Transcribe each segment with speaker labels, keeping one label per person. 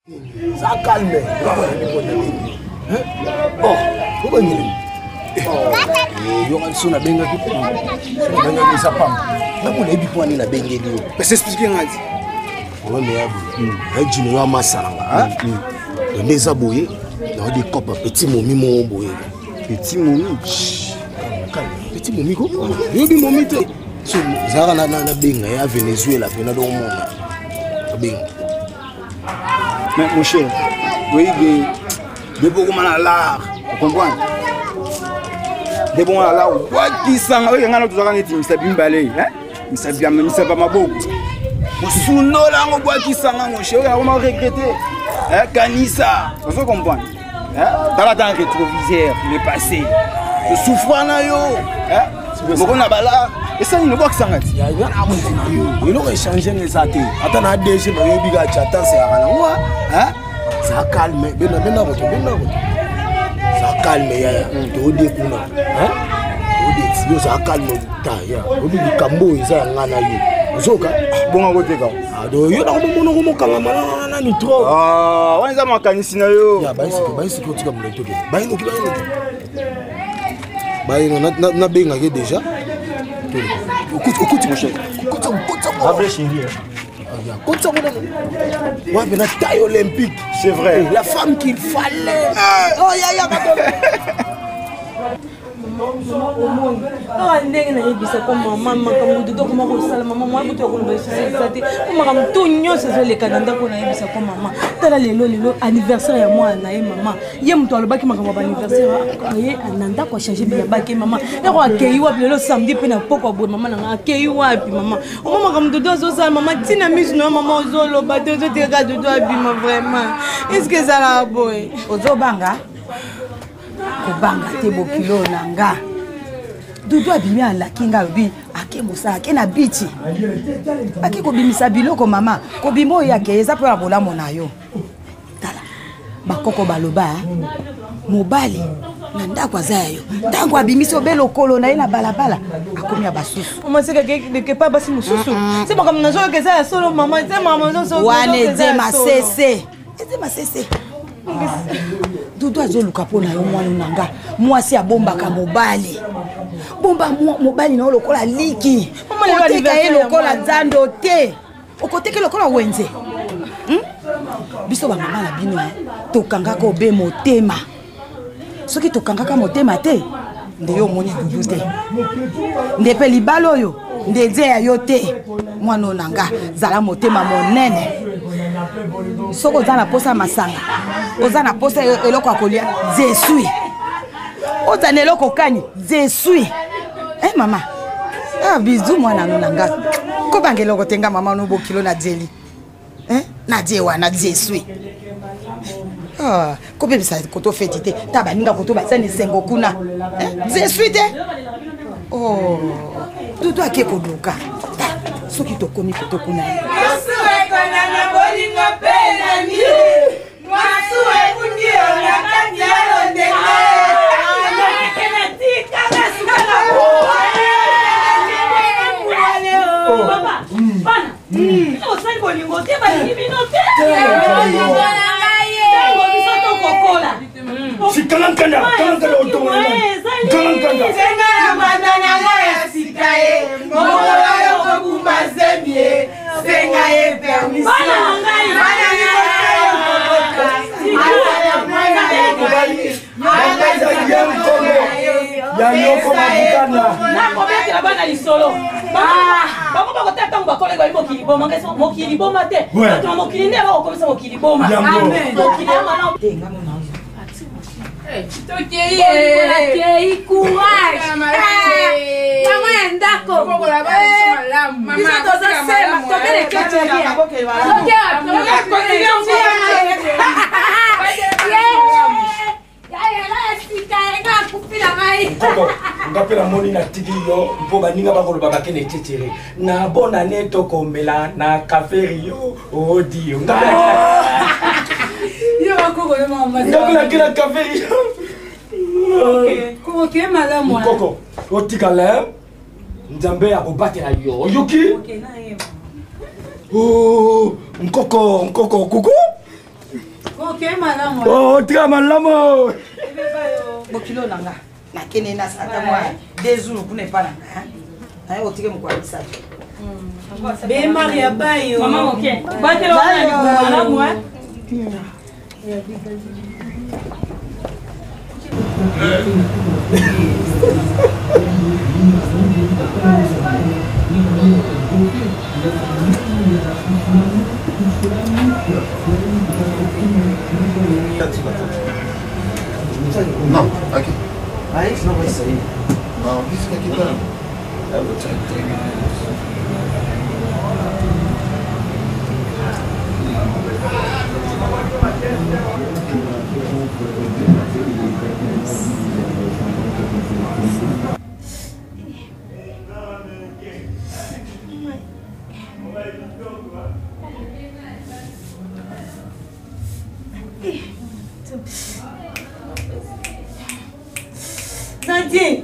Speaker 1: Ça calme. Oh, pourquoi il est? Il y aura son abenga qui prend. Son abenga qui s'appelle. Mais pour les bipoirs, il a bengé lui.
Speaker 2: Mais c'est expliqué un dit.
Speaker 1: On est à bout. Avec du noir massanga. Le mes aboués. Dans des copes petit momi mon boy.
Speaker 2: Petit momi.
Speaker 1: Petit momi quoi? Il dit momi te. So zara na benga ya Venezuela pena do monde. Benga.
Speaker 2: Mais mon cher, oui, de beaucoup mal l'art, vous comprenez? De beaucoup mal l'art, qui s'en va, il y a un autre qui s'est bien balé, hein? Il s'est bien, il s'est pas ma beaucoup. Sous nos là, on voit qui s'en va, mon cher, on m'a regretté. Hein, Kanissa, vous comprenez? Dans la temps rétroviseur, le passé, le souffrant, hein? Beaucoup n'a pas là. Et ça, il ne voit que ça.
Speaker 1: Il y a un peu de échanger les athées. Attends, on a déjà eu des attends, c'est à ça calme. Ça calme, tu dis que non. Ça calme. Tu dis Cambo, ça a un
Speaker 2: bon à côté.
Speaker 1: Ah, donc, il y a un peu de trop.
Speaker 2: Ah, on est à ma canissina.
Speaker 1: Ya, na benga déjà. Écoute mon cher. Taille olympique.
Speaker 2: C'est vrai.
Speaker 1: La femme qu'il fallait. Oh, ya.
Speaker 3: Anniversaire ya moi na maman ye muto alobaki makambo anniversaire ye ananda ko changer bien baki maman e ko akei wapi lelo samedi pe na poko boy maman na akei wapi maman o makambo dodo zo maman tina mise no maman ozolo ba dodo te ga dodo abima vraiment est-ce que ça la boy
Speaker 4: ozo banga ko banga te bokilo nanga dodo abimi ala kinga bi ake musa ake na bichi ake ko bimisa biloko mama ko bimo yake eza pe na bolamo na yo bakoko baloba mobali na ndako azayo tango abimiso belo kolo na ina balabala akomi abasusu
Speaker 3: maman c'est que pas basi mususu c'est comme na joke ça solo maman c'est maman so
Speaker 4: wane dema sese dodo azoluka pona yo mwana nanga mwasi abombaka mobali bomba mobali na lokola liki oteka ye lokola zando te okoteke lokola wenze biso ba mama na bino tokangaka obe motema soki tokangaka motema te nde yo moni dudu te nde pe libalo oyo nde nze ya yo te mwana nanga zala motema monene soko oza na posa masanga oza na posa eloko akolia zesui oza na eloko kani zesui mama bizu mwana nanga ko bangeloko tenga mama no bokilo na jeli na diewa na diesui ko bebisa koto feti te taba ninga koto ba ni sengo kuna diesui te oh tutu ake koduka soki to komi koto kuna
Speaker 5: masuwe kona na bolingo pena ni masuwe kundio na kati ya londenge ana tika na sukala papa bana o sai bolingo te ba ni minote bolingo na ngaye bolingo to kokola
Speaker 1: Sikalankanda otomona. Sikalankanda.
Speaker 5: Senga mandana ngaya sikaye. Mokola yo kobumba zemie. Senga ye permission. Bana ngai. Bana
Speaker 1: ngapela moni na tigiyo mpo baninga bakoloba bakene tchétéré na bonne année tokombela na cafério odio
Speaker 5: yo bakoko le mama
Speaker 1: ngapela kila cafério
Speaker 5: ko ke malamu
Speaker 1: koko otikala nzambe akobatela yo yoki oh nkoko kuku Oh, très malamu.
Speaker 4: Bokilo nanga. Na kene na sata moi 2 jours pour ne pas là. Na yo tike mko abisa.
Speaker 5: Be Maria bayo.
Speaker 3: Maman OK. Ba te lo na ni moi.
Speaker 6: Non, ok.
Speaker 7: Ah, isso não vai sair.
Speaker 6: Não, isso aqui tá. Eu vou te
Speaker 5: Nadine.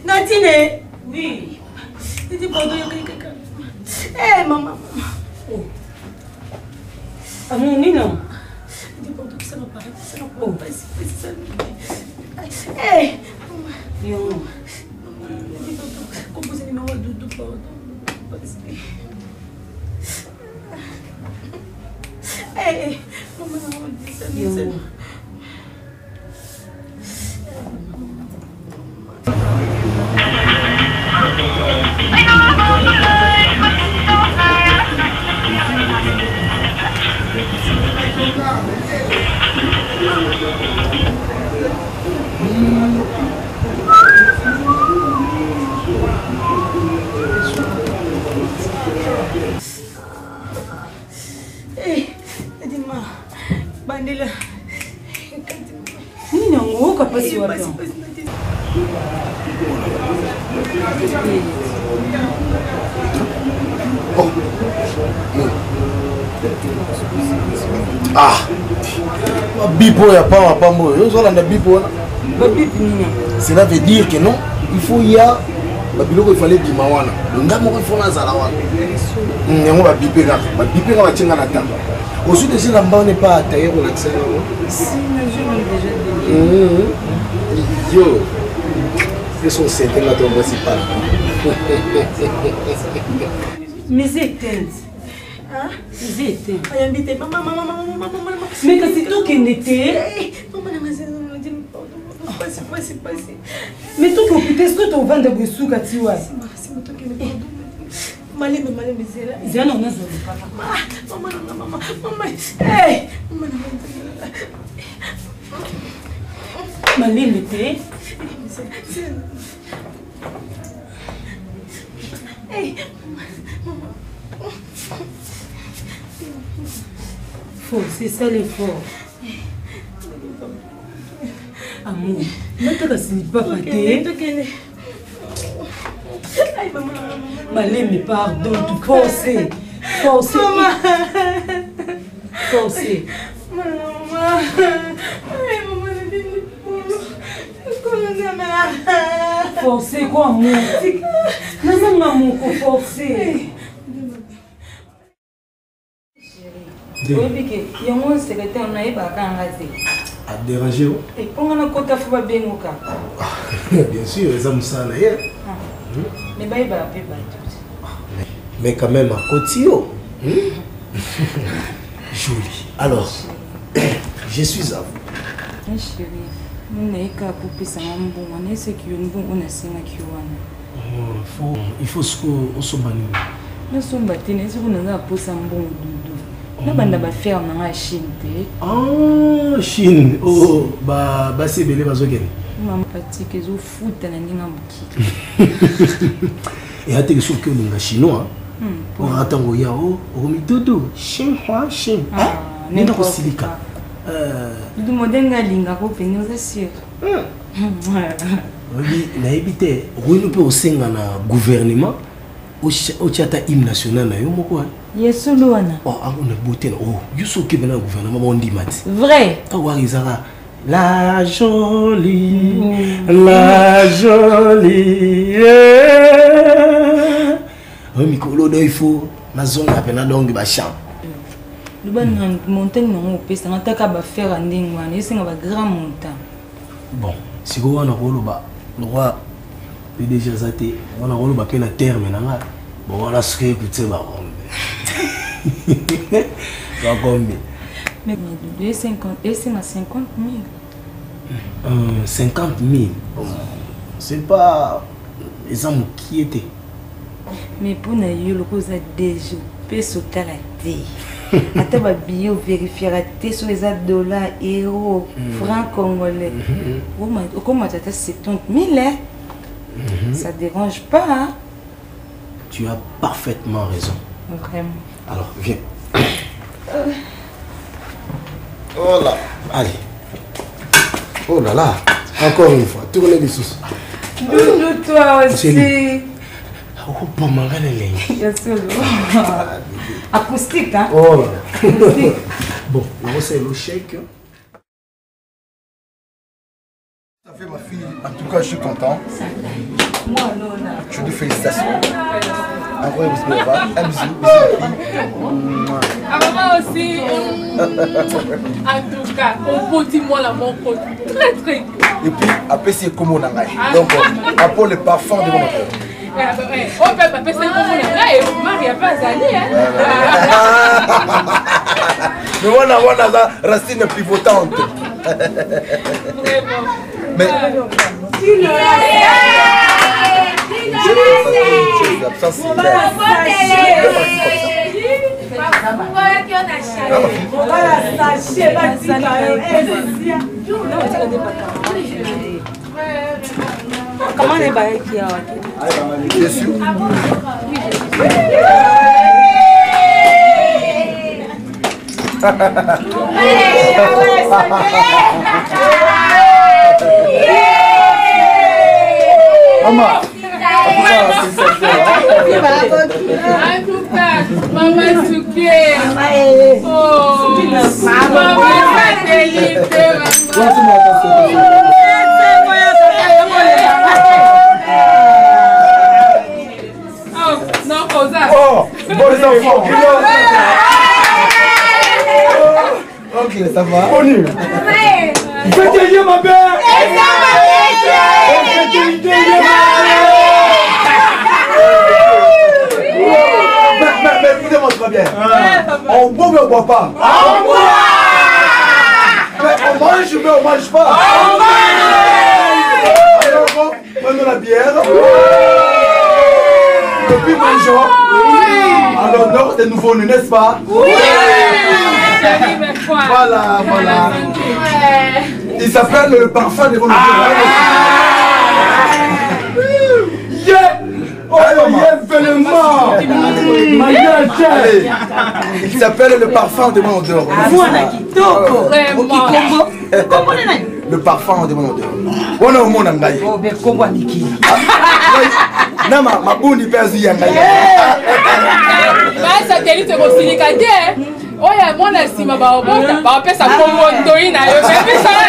Speaker 5: Nadine. Oui. C'était pardon, il y a quelqu'un. Eh, maman. Oh.
Speaker 3: Ah mon Nino.
Speaker 5: C'était pardon, ça va pas. Ça va pas. Ça. Eh.
Speaker 3: Yo.
Speaker 5: Composez numéro de pardon. Eh, maman, ça.
Speaker 3: Yo.
Speaker 5: Dis-moi, Bandela.
Speaker 3: Nino ngo kapasi wapi?
Speaker 6: Ah, bipo ya pas pambo. Yo zola na bipo na. Cela veut dire que non, il faut y a babiloko il fallait bimawana. Ndamo ko fona zala wana. Yango ba bipe ka batinga na tamba. Ensuite si la mba n'est pas attaqué pour l'accès.
Speaker 3: Si, je l'ai déjà dit.
Speaker 6: Yo. Ils sont certains là ton principal.
Speaker 3: Mais c'est tense.
Speaker 5: Hein?
Speaker 3: C'est tense.
Speaker 5: Ayambite, maman.
Speaker 3: Mais que c'est toi qui n'étais.
Speaker 5: Maman, passez.
Speaker 3: Mais toi qui optes, est-ce que tu vas vendre des sous quand tu vas?
Speaker 5: C'est moi qui me pardonne. Malé, c'est là.
Speaker 3: C'est un honneur de
Speaker 5: Maman. Hey!
Speaker 3: Malé, mais t'es.
Speaker 5: Hey!
Speaker 3: Fort, c'est ça l'effort. Amour, maintenant que ce n'est pas pâté. Malé, mais pardon, tu forcé. Forcé. Forcé quoi, amour? Non, amour, forcé. Oui, il y a mon secrétaire, on a eu
Speaker 6: À déranger.
Speaker 3: et pour qu'on a côté faut bien au cas.
Speaker 6: Bien sûr, les hommes ça là.
Speaker 3: Mais bah il va appeler
Speaker 6: Mais quand même à côté. Jolie. Alors, je suis à vous.
Speaker 3: Chérie, on n'est qu'à couper ça en bon, on est ce qui est bon, on a cinq qui
Speaker 6: Il faut ce qu'on se banne.
Speaker 3: Nous sommes battus, nous sommes là pour ça en bon doudou. Nous allons faire en Chine.
Speaker 6: Ah, Chine. Oh, bah c'est belé bazogen.
Speaker 3: Maman pratique les foot dans les ngambuki.
Speaker 6: Et à tes souks que nous chinois. Pour attendre yao, au mitodo, chinois, chine. Ah, n'est pas silica.
Speaker 3: Nous demandons à Linga pour venir aux assiettes.
Speaker 6: Oui, n'habitez, oui, nous pouvons aussi un gouvernement. Au théâtre hymne national, na yo moko.
Speaker 3: Yes, Luana.
Speaker 6: Oh, on a beauté. Oh, you so que le gouvernement on dit mat.
Speaker 3: Vrai.
Speaker 6: Ah ouais, Isara. La jolie, la jolie. Oh, Mikolo, il faut. Ma zone a peine à longue bacham.
Speaker 3: Le ban montagne non opesa nataka ba faire ndingo wana esenga ba grand montant.
Speaker 6: Bon, si vous avez un rôle, le roi PDG Zate, on a un rôle qui est le terme. Bon, on a ce que vous savez.
Speaker 3: Mais 50 000.
Speaker 6: 50 000. C'est pas les hommes qui étaient.
Speaker 3: Mais pour nous, le cause déjà, peut sauter la tête. Attends, va bien vérifier la tête sur les dollars, euros, francs congolais. Comment tu as 70 000? Ça ne dérange pas. Hein?
Speaker 6: Tu as parfaitement raison.
Speaker 3: Vraiment.
Speaker 6: Alors, viens. Oh là, allez. Oh là là, encore une fois, tournez les sous.
Speaker 3: Doudou, toi aussi.
Speaker 6: Oh, bon,
Speaker 3: bien sûr. Acoustique, hein?
Speaker 6: Oh là. Bon, on c'est le chèque.
Speaker 2: Ça fait ma fille, en tout cas je suis content.
Speaker 3: Moi, Lola.
Speaker 2: Je te félicitations. Un vrai bisou, un bisou,
Speaker 5: à maman aussi. En tout cas, on peut moi la mon côté. Très très.
Speaker 2: Et puis après c'est comme on a donc après le parfum de mon cœur.
Speaker 5: On peut pas passer comme on a et Marie a pas allé.
Speaker 2: Mais on a la racine pivotante. Mais
Speaker 3: comment les bails qui a
Speaker 2: bien sûr. Maman.
Speaker 5: En tout cas, maman Souké. Oh, maman Satellite. Oh, non, Rosa.
Speaker 2: Oh, bon les enfants. Ok, ça va. Bonne. Faites ma belle. Mais écoutez-moi très bien. On boit mais on boit pas. On boit. Mais on mange mais on mange pas. On mange. Alors prenons la bière. Et puis mangeons. À l'honneur des nouveaux-nés, n'est-ce pas? Oui. Voilà, voilà. Il s'appelle le parfum des volontés. Il s'appelle le parfum de mon odeur. Le parfum de mon odeur. On a au monde en gaï. Non, ma bonne hyper yanga.
Speaker 5: Satellite Rossilicade. Oh, il y a mon asima, bah, on peut ça pour mon doïna. Je vais ça là,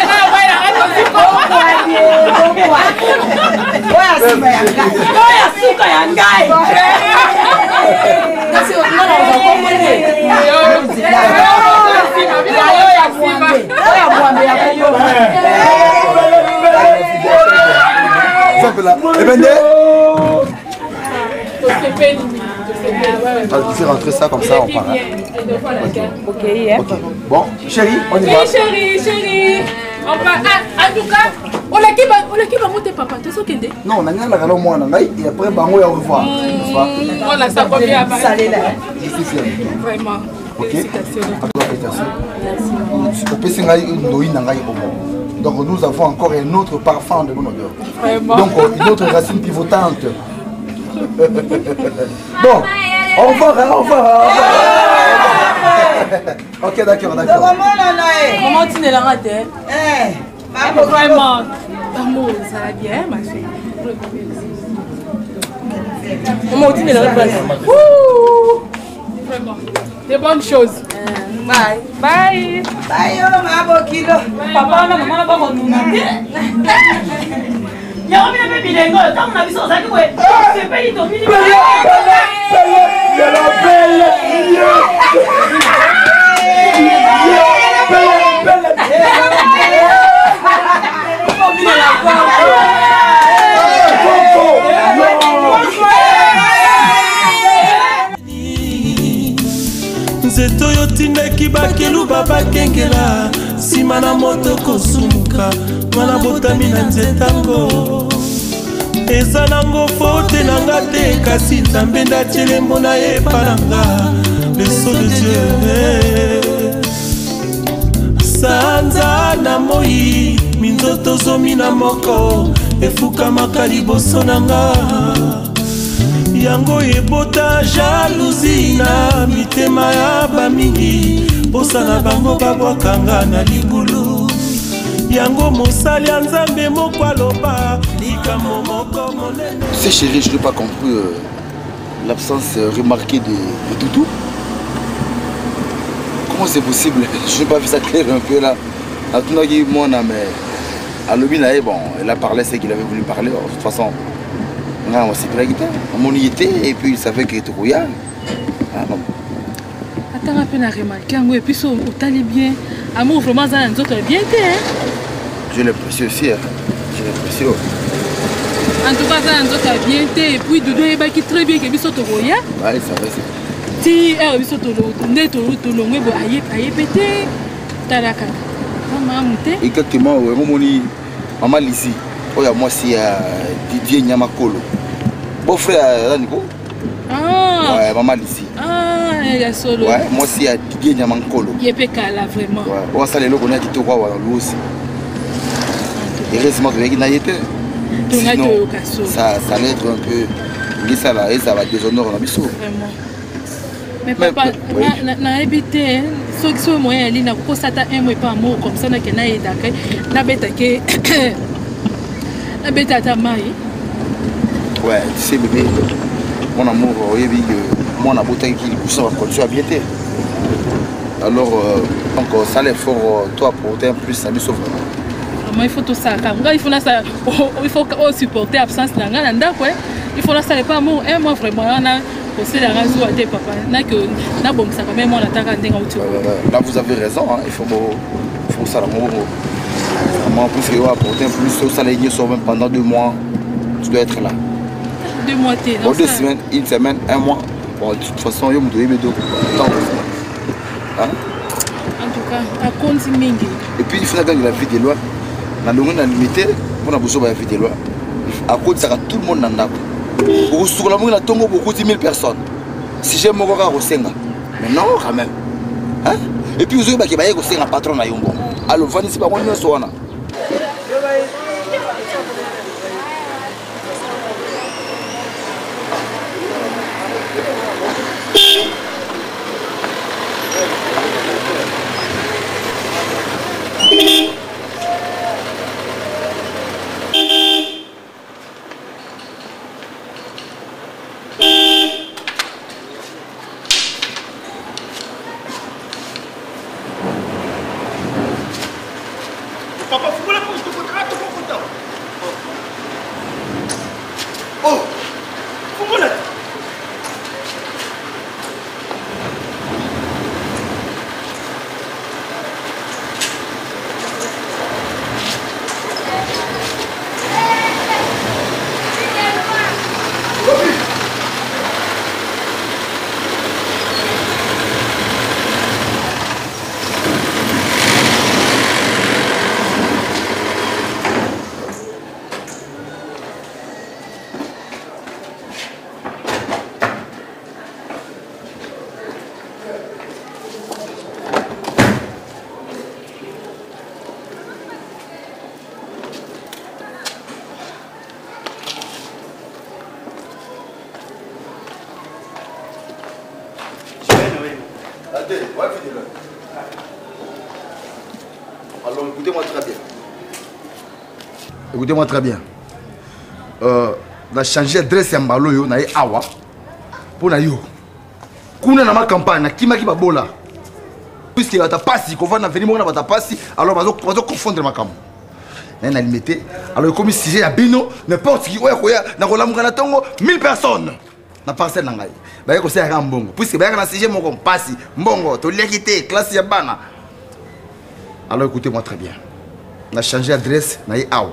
Speaker 2: Tu fais rentrer ça comme ça, on parle.
Speaker 3: Ok, yeah.
Speaker 2: Bon, chérie, on y va.
Speaker 5: Oui, chérie. On va. En tout cas, on l'a qui va monter papa. Tu sais ce qu'il dit?
Speaker 2: Non, on a gagné la galon moi, et après, bah, on va au revoir.
Speaker 5: On a ça combien à
Speaker 3: Salé là.
Speaker 2: Je suis fier.
Speaker 5: Vraiment.
Speaker 2: Ok.
Speaker 5: Félicitations.
Speaker 2: Donc nous avons encore un autre parfum de mon odeur.
Speaker 5: Vraiment.
Speaker 2: Donc une autre racine pivotante. Bon, au revoir. Ok, d'accord.
Speaker 3: Comment tu n'es là raté?
Speaker 5: Vraiment. Amour, ça va bien, ma fille.
Speaker 3: Comment tu n'es là raté?
Speaker 5: Vraiment. Des bonnes choses.
Speaker 3: Bye.
Speaker 5: Bye.
Speaker 4: Bye, ma kilo.
Speaker 3: Papa, maman, va revenir. Il y a combien de bilingues? Quand on a vu ça, on a dit ouais. C'est pas ton bilingue.
Speaker 8: nzeto yo tindaki bakelu babakengela nsima na moto kosumuka mwana botami na nzetango eza nango fote nanga te kasi nzambe ndatelembo na ye epa nanga le sceau de Dieu sanza na moi minzoto zomi na moko efukamaka liboso nanga yango ebota jalousie na mitema ya bamingi posa na bango babwakanga na libulu yango mosali ya nzambe moko aloba likambo moko monene.
Speaker 6: C'est chéri, je n'ai pas compris l'absence remarquée de Toutou. Comment c'est possible? Je n'ai pas vu ça clair un peu là. À tout le monde, mais à l'obina, bon, elle a parlé ce qu'il avait voulu parler. De toute façon, on a aussi pris la guitare. On y était et puis il savait qu'il était rouillard.
Speaker 3: Attends un peu, on a remarqué, et puis au tali bien. Amour, vraiment, ça a bien été.
Speaker 6: J'ai l'impression aussi, hein. J'ai l'impression.
Speaker 3: En tout cas, ça a bien été. Et puis, Doudou est très bien que Bissot Roya.
Speaker 6: Oui, ça va.
Speaker 3: Si Bissot Roya, aïe pété. Taraka.
Speaker 6: Exactement, maman Lissi. Oya, moi, c'est Didier Nyamakolo. Beau frère, Nico.
Speaker 3: Ah.
Speaker 6: Ouais, maman Lissi.
Speaker 3: Ah, il y a solo.
Speaker 6: Ouais, moi, c'est Didier Nyamakolo.
Speaker 3: Il est pécala, vraiment.
Speaker 6: Ouais, on va saluer le qu'on a dit tout quoi, lui aussi. Et récemment, il y a été. Sinon, ça allait être un peu. Ça va déshonorer la mission.
Speaker 3: Vraiment. Mais papa, on a habité, ceux qui sont moyens, ils n'ont pas ça un mois pas amour comme ça, on a été na bête na bête à ta maille.
Speaker 6: Ouais, tu sais bébé, mon amour, moi on a beau qui pousse en condition à bien été. Alors, donc ça l'est fort, toi pour un plus, ça me sauve.
Speaker 3: Il faut tout ça. Il faut supporter l'absence de l'anga. Il faut ça pas amour. Et moi vraiment, on a aussi la raison à tes papas. Na bon ça quand même on attaque en dingue autour.
Speaker 6: Là vous avez raison. Il faut ça l'amour. Moi plus que apporter plus ça les sur même pendant 2 mois. Tu dois être là.
Speaker 3: 2 mois t'es.
Speaker 6: Bon 2 semaines, 1 semaine, 1 mois. Bon de toute façon yo me dois me temps. Hein?
Speaker 3: En tout cas, à compte mingi.
Speaker 6: Et puis il faut gagner la vie des lois. Na longue na limité, on a besoin de la vie des lois. À cause de ça tout le monde n'en a pas. Au sur la moindre tombe beaucoup 10 000 personnes. Si j'aime mon regard au Senga, mais non quand même. Hein? Et puis vous avez qui va y avoir un patron à Yombo. Alors venez ici par moi nous sommes là. Alors écoutez-moi très bien. Écoutez-moi très bien. On a changé d'adresse à Mbalo, on a eu Awa. Pour nous. Kuna na ma campagne, na kima ki babola. Puisque va ta passi, qu'on va na venir va ta passi, alors on va confondre ma cam. On a limité. Alors comme si j'ai à Bino, n'importe qui oya na kola mukana tongo 1000 personnes. Na parcelle ngai. Ba ko c'est mbongo. Puisque ba na CG moko passi, mbongo, to l'équité, classe ya bana. Alors écoutez-moi très bien. On a changé d'adresse, na yi Awa.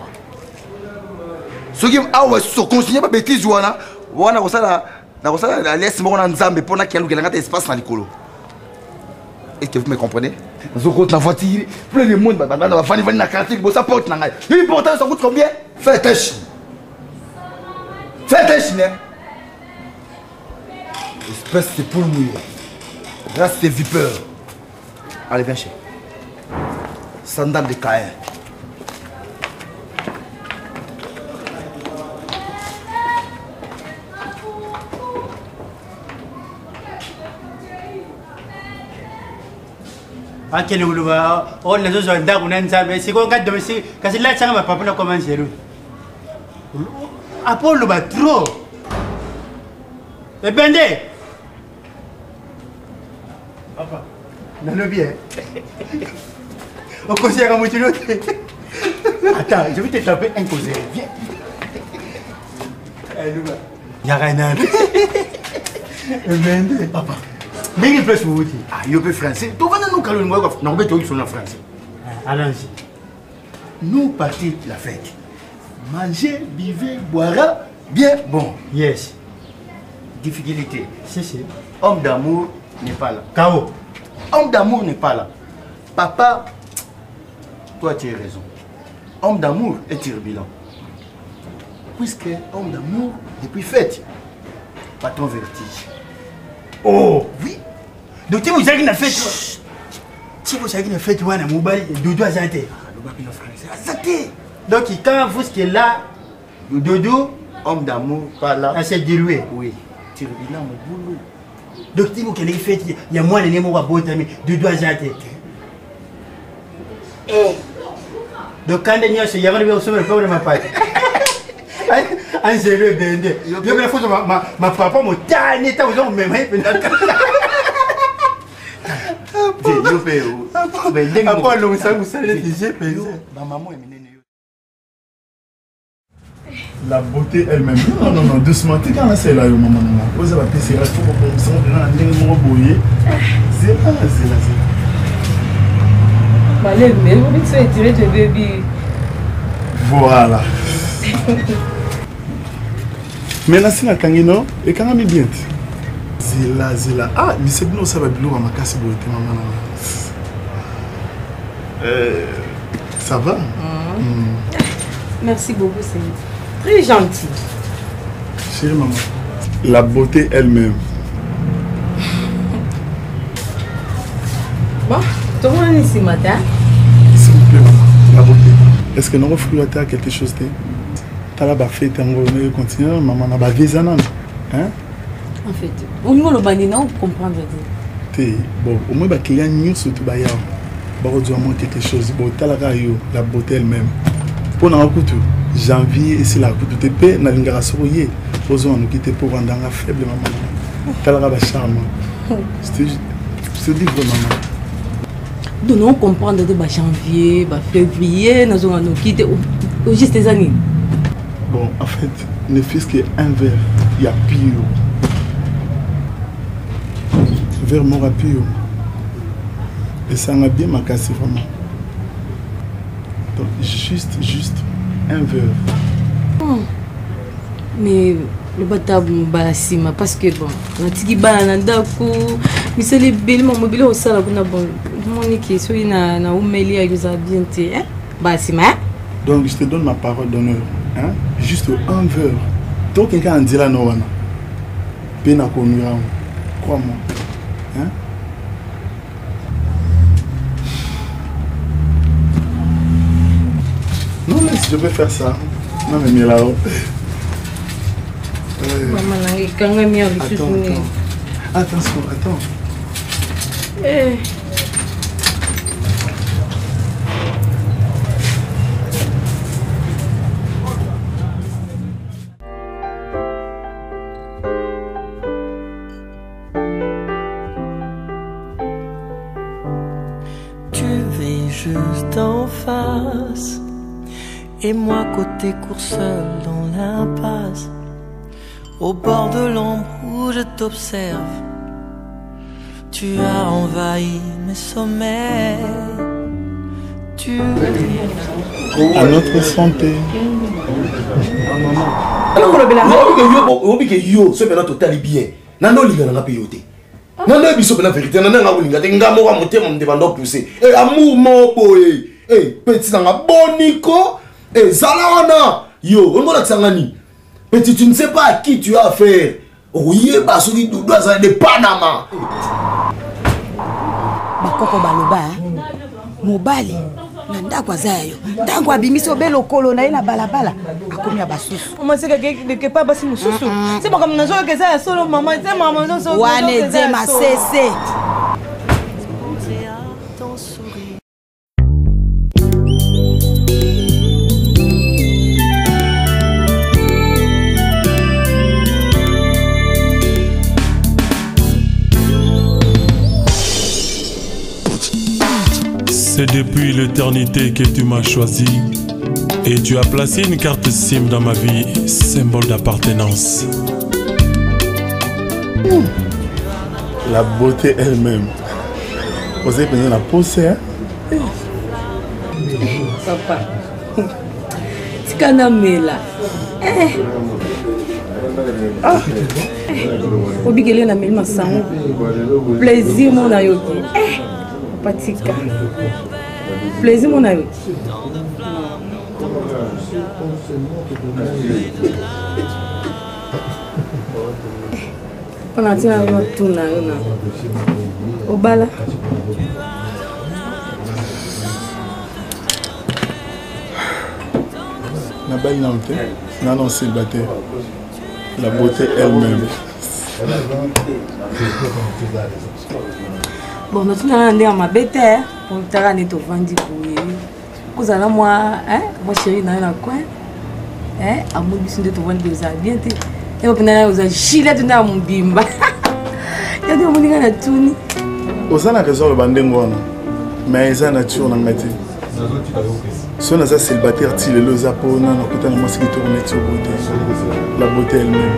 Speaker 6: Ce qui Awa so consigné pas bêtise wana ko sala na ko sala laisse moko na nzambe pona ki aluka ngata espace na likolo. Est-ce que vous me comprenez? Nous avons la voiture, plein de monde, va venir dans la quartier, ça porte. L'important, ça coûte combien? Faites un chien. Faites un chien. Espèce de poule mouillée. Race de vipeur. Allez, viens chez. Sandales de Caïn.
Speaker 9: Akele uluba on les autres soldats on ensemble c'est quoi quand domestique quand là ça ma papa na commencer Apollo ba trop et bende papa non bien on conseille à moitié l'autre attends je vais te taper un conseil viens uluba ya rien bende papa mais il peut se vous dire
Speaker 6: ah il peut français tu vas nous calmer moi non mais tu es français
Speaker 9: allons-y
Speaker 6: nous partons la fête manger vivre boire bien bon
Speaker 9: yes
Speaker 6: difficulté
Speaker 9: si
Speaker 6: homme d'amour n'est pas là
Speaker 9: K.O.
Speaker 6: Homme d'amour n'est pas là papa toi tu as raison homme d'amour est turbulent puisque homme d'amour depuis fête pas ton vertige.
Speaker 9: Oh oui. Donc tu vous avez une fête. Si vous avez une fête, vous avez un mobile Dodo Azate. Donc quand vous êtes là, Dodo,
Speaker 6: homme d'amour, pas là.
Speaker 9: C'est dilué.
Speaker 6: Oui. Turbulent mon boulot.
Speaker 9: Donc si vous avez une fête, il y a moins de némo à boire Dodo Azate. Donc quand il y a ce y a un peu de problème à pas. Un zéro bende. Je vais faire ma papa mon dernier temps aux hommes même.
Speaker 10: La beauté elle-même. Non, doucement. Tu quand c'est là, maman. Vous avez c'est là, faut qu'on se rende dans un boyer. C'est là.
Speaker 3: Malé, mais vous dites que tu es tiré de bébé.
Speaker 10: Voilà. Mais là, c'est la Kangino et quand on est bien. Zila. Ah, mais c'est bien, ça va bien, on va casser le thé, maman. Ça va?
Speaker 3: Merci beaucoup, c'est très gentil.
Speaker 10: Chérie, maman. La beauté elle-même.
Speaker 3: Bon, tout le monde est ici matin.
Speaker 10: S'il vous plaît, maman. La beauté. Est-ce que nous avons fait quelque chose de... Tala ba fête on continue maman na ba visa nan hein
Speaker 3: en fait au niveau le bandina on comprendre
Speaker 10: té bon au moins ba client nous surtout ba ya ba redire moi quelque chose bon tala ka yo la beauté elle-même pour na kutu janvier et c'est la kutu TP na lingara soye pozo on quitter pour vendre un faible maman tala ka ba charme je te dis vraiment
Speaker 3: donc on comprendre de ba janvier ba février nous on quitter au juste des années.
Speaker 10: Bon, en fait, ne fût-ce qu'un verre, il y a pire. Verre mort à pire. Et ça m'a bien cassé vraiment. Donc, juste un verre.
Speaker 3: Mais le batabou basima parce que bon, la tiki bananda ko, mais c'est les belles mobile au sala kuna bon. Monique so ina na umeli ya yuza bien te, hein? Basima.
Speaker 10: Donc, je te donne ma parole d'honneur. Hein? Juste un verre. Donc, quelqu'un dit là, non, peine connu, crois-moi. Hein? Non, mais si je peux faire ça. Non, mais là-haut. Attention, attends.
Speaker 11: Juste en face, et moi côté court seul dans l'impasse, au bord de l'ombre où je t'observe. Tu as envahi mes sommeils.
Speaker 10: À notre santé.
Speaker 6: Non, non, biso la vérité. Non, non, non, non, non, pousser. Eh, amour, mon boy. Eh, petit, n'a bonico. Eh, Zalawana. Yo, on va t'sangani. Petit, tu ne sais pas à qui tu as affaire. Oui, parce que tu dois aller de Panama.
Speaker 4: Bakoko baloba, mobali. Nanda kwa zayo. Tango abimiso belo kolo na ina balabala. Akomi abasusu.
Speaker 3: Mama seka ke pa basi mususu. C'est pas comme nazo ke za solo maman, c'est maman zo so.
Speaker 4: Wane dema cesse.
Speaker 8: C'est depuis l'éternité que tu m'as choisi et tu as placé une carte SIM dans ma vie, symbole d'appartenance.
Speaker 10: La beauté elle-même. Vous avez besoin de la poser, hein?
Speaker 3: Papa. C'est qu'un homme là. Obligé na mille masango. Plaisir mon ayoki. Patika. Plaisir mon ayoki. Pendant que tu as tout na Obala.
Speaker 10: La belle nanté, non célibataire. La beauté elle-même.
Speaker 3: Bon, nous sommes en ma bête pour te ramener au vendu pour vous allez moi, moi chérie, dans un coin, à mon but de te vendre des habits. Et au final, vous avez chilé dans mon bimba. Il y a des gens qui ont tout.
Speaker 10: Vous avez raison, le bandingo, mais ils ont nature dans le métier. Si on a célibataire, il est le zapo, on a côté de moi, c'est qui tourne sur beauté. La beauté elle-même.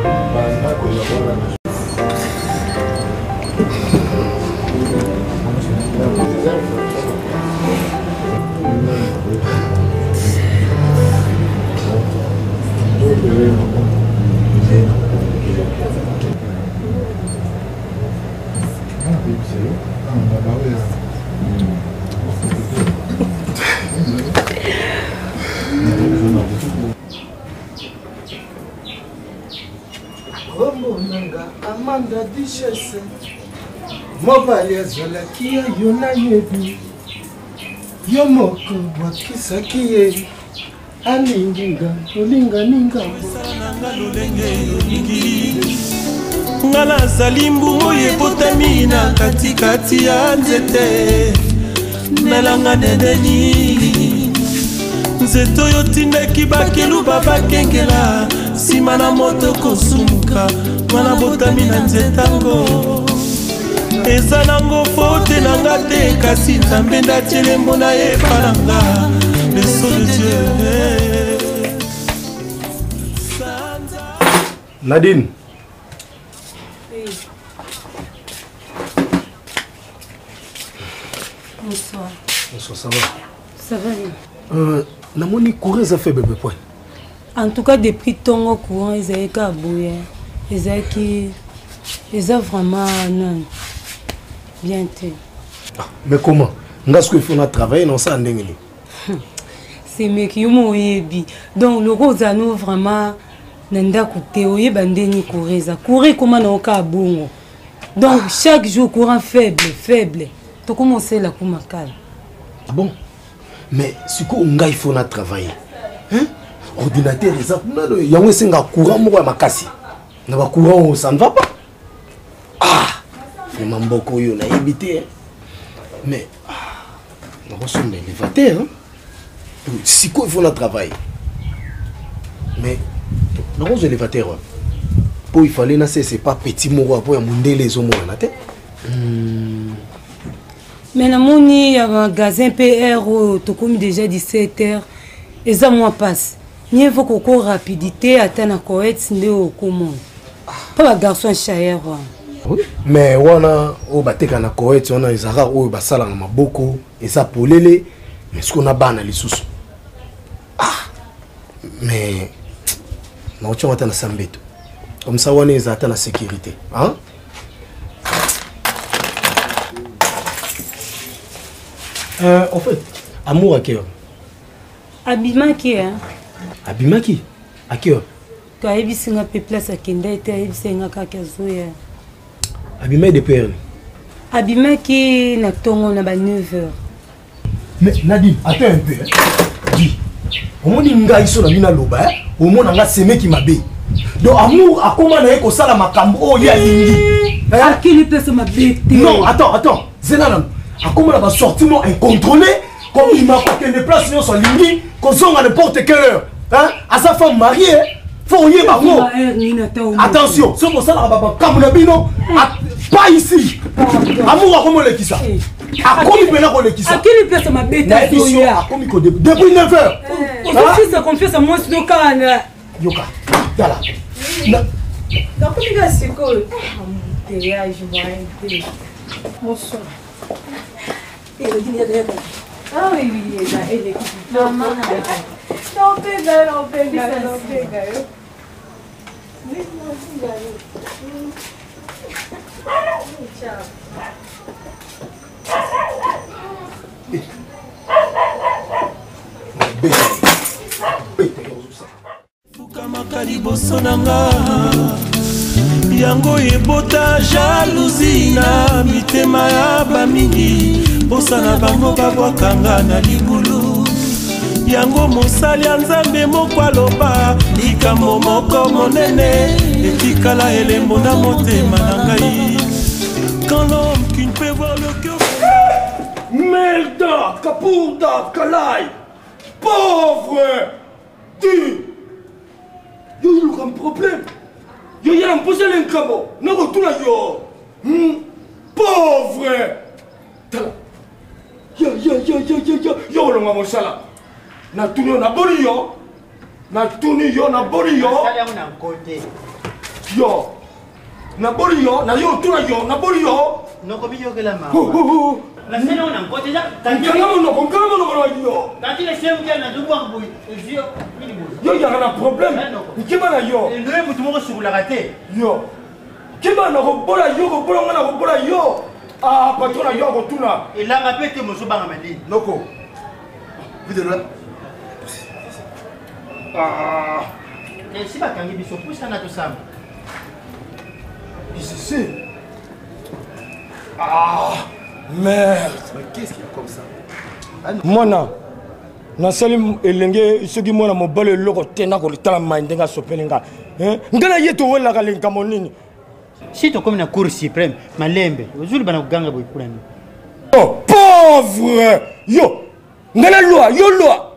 Speaker 12: Amanda Duchesse mobali azalaki ya yo nayebi yo moko bwakisaki ye alinginga olinganinga
Speaker 8: nga nazali mbungu ebotami na katikati ya nzete nalanga nedeni nzete oyo tindaki bakeluba bakengela nsima na moto kosumuka mwana botami na nzetango eza nango fote nanga te kasi nzambe ndatelembo na yepa nanga leso de Dieu.
Speaker 6: Nadine.
Speaker 3: Bonsoir.
Speaker 6: Bonsoir, ça va?
Speaker 3: Ça va bien.
Speaker 6: Namoni courir ça fait bébé point.
Speaker 3: En tout cas, depuis ton courant, ils avaient qu'à bouillir. Ils avaient vraiment non. Bien te.
Speaker 6: Mais comment? Est-ce qu'il faut travailler dans ça?
Speaker 3: C'est mes qui m'ont dit. Donc, le rose à nous vraiment. Nanda koute oye bandeni courir. Courir comment on a bon. Donc, chaque jour, courant faible. Tu commences la coumakal.
Speaker 6: Ah bon? Mais si il faut travailler. Hein? Ordinateur, il y a un courant moi makasi. Na ba courant ça ne va pas. Ah, vraiment beaucoup yo na éviter. Mais on reçoit des élévateurs hein. Si il faut travailler. Mais on reçoit élévateur. Pour il fallait na c'est pas petit mot pour monter les hommes na tête.
Speaker 3: Mais la moni a magasin PR to comme déjà 17h et ça moi passe. Il faut qu'on rapidité atteindre correct ndé comment. Pas la garçon chayer.
Speaker 6: Oui. Mais wana o bateka na correct on a ezara o basala na maboko et ça polele mais ce qu'on a bana les sous. Ah. Mais na ocho atana sambeto. Comme ça wana ezata na sécurité, hein?
Speaker 12: En fait, amour à qui heure?
Speaker 3: Abimaki, hein?
Speaker 12: Abimaki? À qui heure?
Speaker 3: Tu as vu si on a peu place à Kenda et tu as vu si on a kakazoya.
Speaker 12: Abimaki de père.
Speaker 3: Abimaki na tongo na ba 9h.
Speaker 12: Mais Nadine, attends un peu. Dis. Au moins il nga iso na mina loba, au moins nga seme qui m'abe. Donc amour a comment na ko sala makambo oh ya lingi.
Speaker 3: À qui lui place ma bête?
Speaker 12: Non, attends. Zenanan. A comment la sortiment incontrôlé comme il m'a pas que place sur son lingi, qu'on songe à n'importe quelle heure. Hein? À sa femme mariée, faut y aller. Attention, c'est pour ça la baba comme na bino, pas ici. Amour a comment le qui ça? A quoi il peut la qui ça?
Speaker 3: À qui lui place ma bête?
Speaker 12: Depuis 9h.
Speaker 3: On confiance à moi sur le cas.
Speaker 12: Yoka, yala.
Speaker 3: Donc il a c'est quoi? Théâtre, je vois. Bonsoir. Ah oui, elle est maman. Non, pega.
Speaker 8: fukamaka liboso na nga yango ebota jalousie na mitema ya bamingi posa na bango babwakanga na libulu yango mosali ya nzambe moko aloba likambo moko monene etikala elembo na motema na ngai quand l'homme qui ne peut voir le cœur
Speaker 1: Merda, Kapunda, Kalai, pauvre, dis, yo il y a un problème, yo il y a un posé l'incabo, non retourne yo, pauvre, yo le maman sala, na tuni yo na boli yo, na tuni yo na boli yo, yo, na boli yo, na yo tuna yo, na boli yo,
Speaker 9: no komi yo que la maman. La scène on a côté ça. Quand
Speaker 1: yo, il y a un problème. Qui va yo?
Speaker 9: Et nous mutumo sur la raté.
Speaker 1: Yo. Qui va na robola yo? Ah, patron yo rotuna.
Speaker 9: Et là rappelle que monsieur Bangamadi.
Speaker 6: Noko. Vous de là.
Speaker 1: Ah.
Speaker 9: Et si ba kangi biso poussa na to sam.
Speaker 1: C'est ah. Merde.
Speaker 6: Mais qu'est-ce qu'il y a comme ça?
Speaker 1: Mona. Na salim elenge soki mona mobale loko tena ko tala maindenga sopelenga. Ngana yeto wala kalenga monini.
Speaker 9: Si to comme na cour suprême, malembe. Ozuli bana kuganga boy kulani.
Speaker 1: Oh, pauvre. Yo. Ngana loi, yo loi.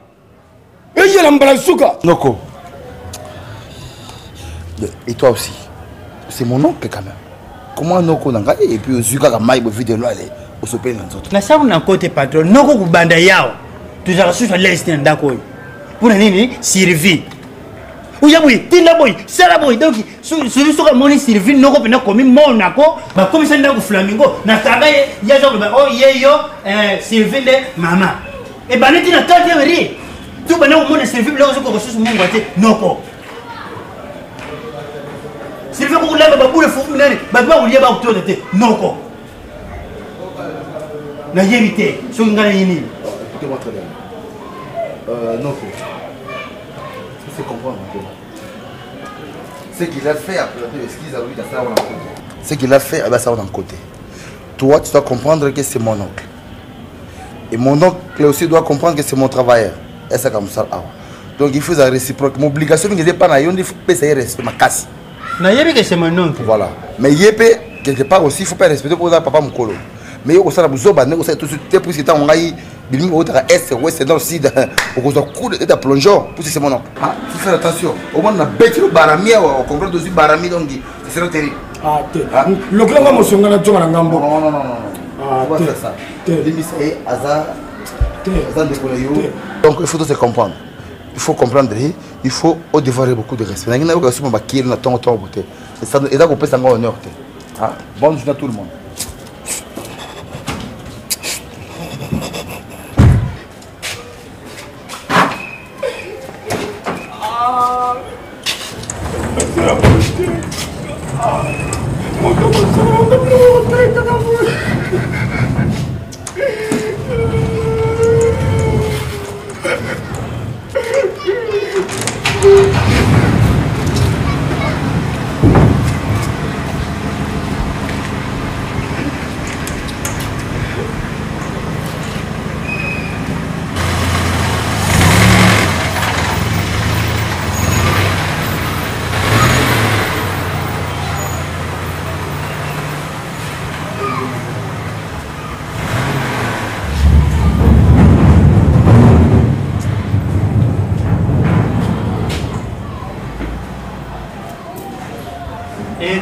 Speaker 1: Et y'a l'emballage souka.
Speaker 6: Noko. Et toi aussi. C'est mon oncle quand même. Comment Noko nanga et puis Zuka ka maïbo vidéo là aller au sopé dans autres.
Speaker 9: Na sabu na côté patron Noko kubanda yao. Tu as reçu la liste ndako. Pour nini Sylvie. Uya boy, tinda boy, sala boy donc sur soka moni Sylvie Noko pena komi Monaco, ba komi sanda ku Flamingo na taga ya zo ba oh yeyo Sylvie de mama. E baneti na tante weri. Tu bana ko mona Sylvie là ko reçu mungu ate Noko. Sylvie ko langa ba bule fu nani, ba ba uliya ba kutoda te Noko. Na yemite, so ngana yini.
Speaker 6: Écoutez-moi très bien. Noko. Il faut comprendre un peu. Ce qu'il a fait après l'exquise à lui, ça on a côté. Ce qu'il a fait, ça on a côté. Toi, tu dois comprendre que c'est mon oncle. Et mon oncle aussi doit comprendre que c'est mon travailleur. Et c'est comme ça. Donc il faut la réciproque. Mon obligation, il n'est pas là. Il faut payer respect. Ma casse.
Speaker 9: Na yebi que c'est mon oncle.
Speaker 6: Voilà. Mais yépé, quelque part aussi, il faut pas respecter pour papa mon colo. Mais il faut que vous tout de suite pour cet on a eu bilim au est ouest dans le sud pour que coup de plongeon pour c'est mon oncle. Ah, faut faire attention. Au moins on a bêté le barami au comprendre aussi barami donc c'est très terrible.
Speaker 1: Ah, le grand va monsieur ngana tonga na ngambo.
Speaker 6: Non. Ah, on va faire ça. Limite et hasard. Donc il faut se comprendre. Il faut comprendre, il faut au devoir beaucoup de respect. Il y a des gens qui ont ton beauté. Et là, on peut s'en honneur. Bonne journée à tout le monde.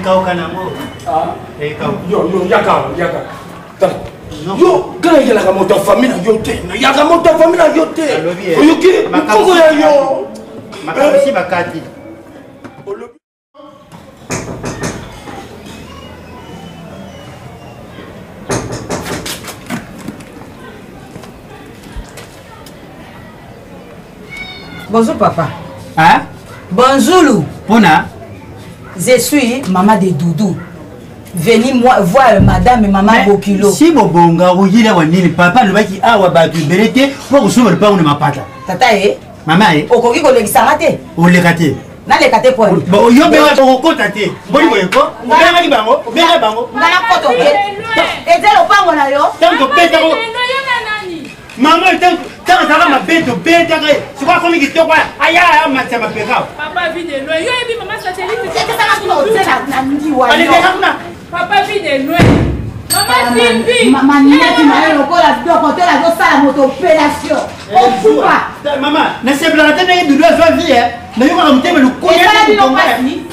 Speaker 1: Yo, yaka. Yo, quand il y a la moto famille na yote, il y a la moto famille na yote. Oyoki, Kongo ya yo.
Speaker 9: Makamisi bakati.
Speaker 4: Bonjour papa.
Speaker 9: Hein?
Speaker 4: Bonjour.
Speaker 9: Pona?
Speaker 4: Je suis maman de Doudou. Venez voir madame et maman Bokilo.
Speaker 9: Si Bobonga ou Yila Wanini, papa, le mec qui a Wabatu Berete, pour que je ne pas ma pata.
Speaker 4: Tata,
Speaker 9: maman,
Speaker 4: Okoki collègue Sarate.
Speaker 9: Ou les gâtés.
Speaker 4: Na les gâtés pour.
Speaker 9: Bon, yo be ko ko tate. Boni ko ko. Ngana ki bango, bega bango.
Speaker 4: Ngana koto ke. Ezelo pango na yo.
Speaker 9: Tanto peta ko. Maman, tant ma bête, c'est quoi comme qui te quoi? Aïe, ma tête ma pega.
Speaker 5: Papa vit de loin. Yo et puis maman satellite.
Speaker 4: C'est ça la couleur na ndi wa.
Speaker 5: Allez, papa vit de loin. Maman Sylvie.
Speaker 4: Maman Neti na yo ko la do côté la do sala moto opération. On poupa.
Speaker 9: Maman, na se blata na du doigt zo vie hein. Na yo ko mteme lu ko ya ni ko.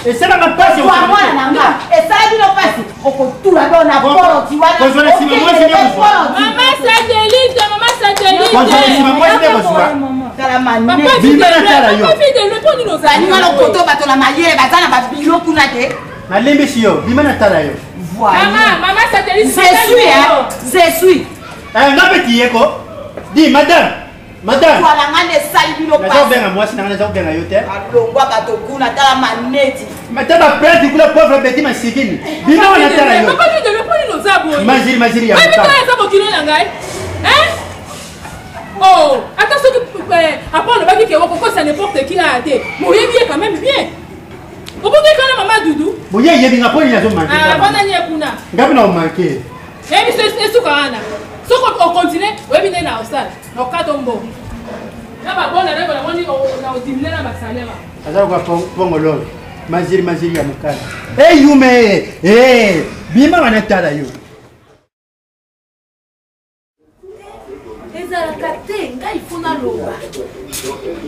Speaker 9: Et ça ma passe au
Speaker 4: moi na nga. Et ça di no passe. O ko tout la do na polo ti wana.
Speaker 9: Ko zo na si maman c'est bien.
Speaker 5: Maman satellite, maman satellite.
Speaker 9: Ko zo na si maman c'est bien.
Speaker 4: Kala mane.
Speaker 5: Papa vit de loin. Papa vit de loin pour nous
Speaker 4: Ni ngalo koto bato la mayele bazana ba bilo kuna te.
Speaker 9: Na lembe si yo, bimana tala yo.
Speaker 5: Maman satellite.
Speaker 4: Je suis.
Speaker 9: Na petit yeko. Dis madame.
Speaker 4: Voilà ngane sali bilo
Speaker 9: pas. Na benga moi sina na benga yo te.
Speaker 4: Alongwa bato kuna tala maneti.
Speaker 9: Madame prête kula pauvre petit masikini. Bimana na tala yo.
Speaker 5: Papa vit de loin pour nous abo.
Speaker 9: Maziri ya.
Speaker 5: Mami tala ça bokilo na ngai. Hein? Oh, attention que après on va dire que ça n'importe qui a été. Moi bien quand même bien. Vous pouvez quand même maman Doudou.
Speaker 9: Vous y avez bien appris la zone manquée.
Speaker 5: Ah, bonne année kuna.
Speaker 9: Gabi na manqué.
Speaker 5: Eh mais c'est tout kana. So qu'on continue, on bien na hostal. No katombo. Na ba bonne année on dit on a diminué na salaire.
Speaker 9: Aza kwa pongolo. Maziri ya mukala. Eh yume. Eh, bima wanatala yo.
Speaker 3: ezalaka te ngai funa loba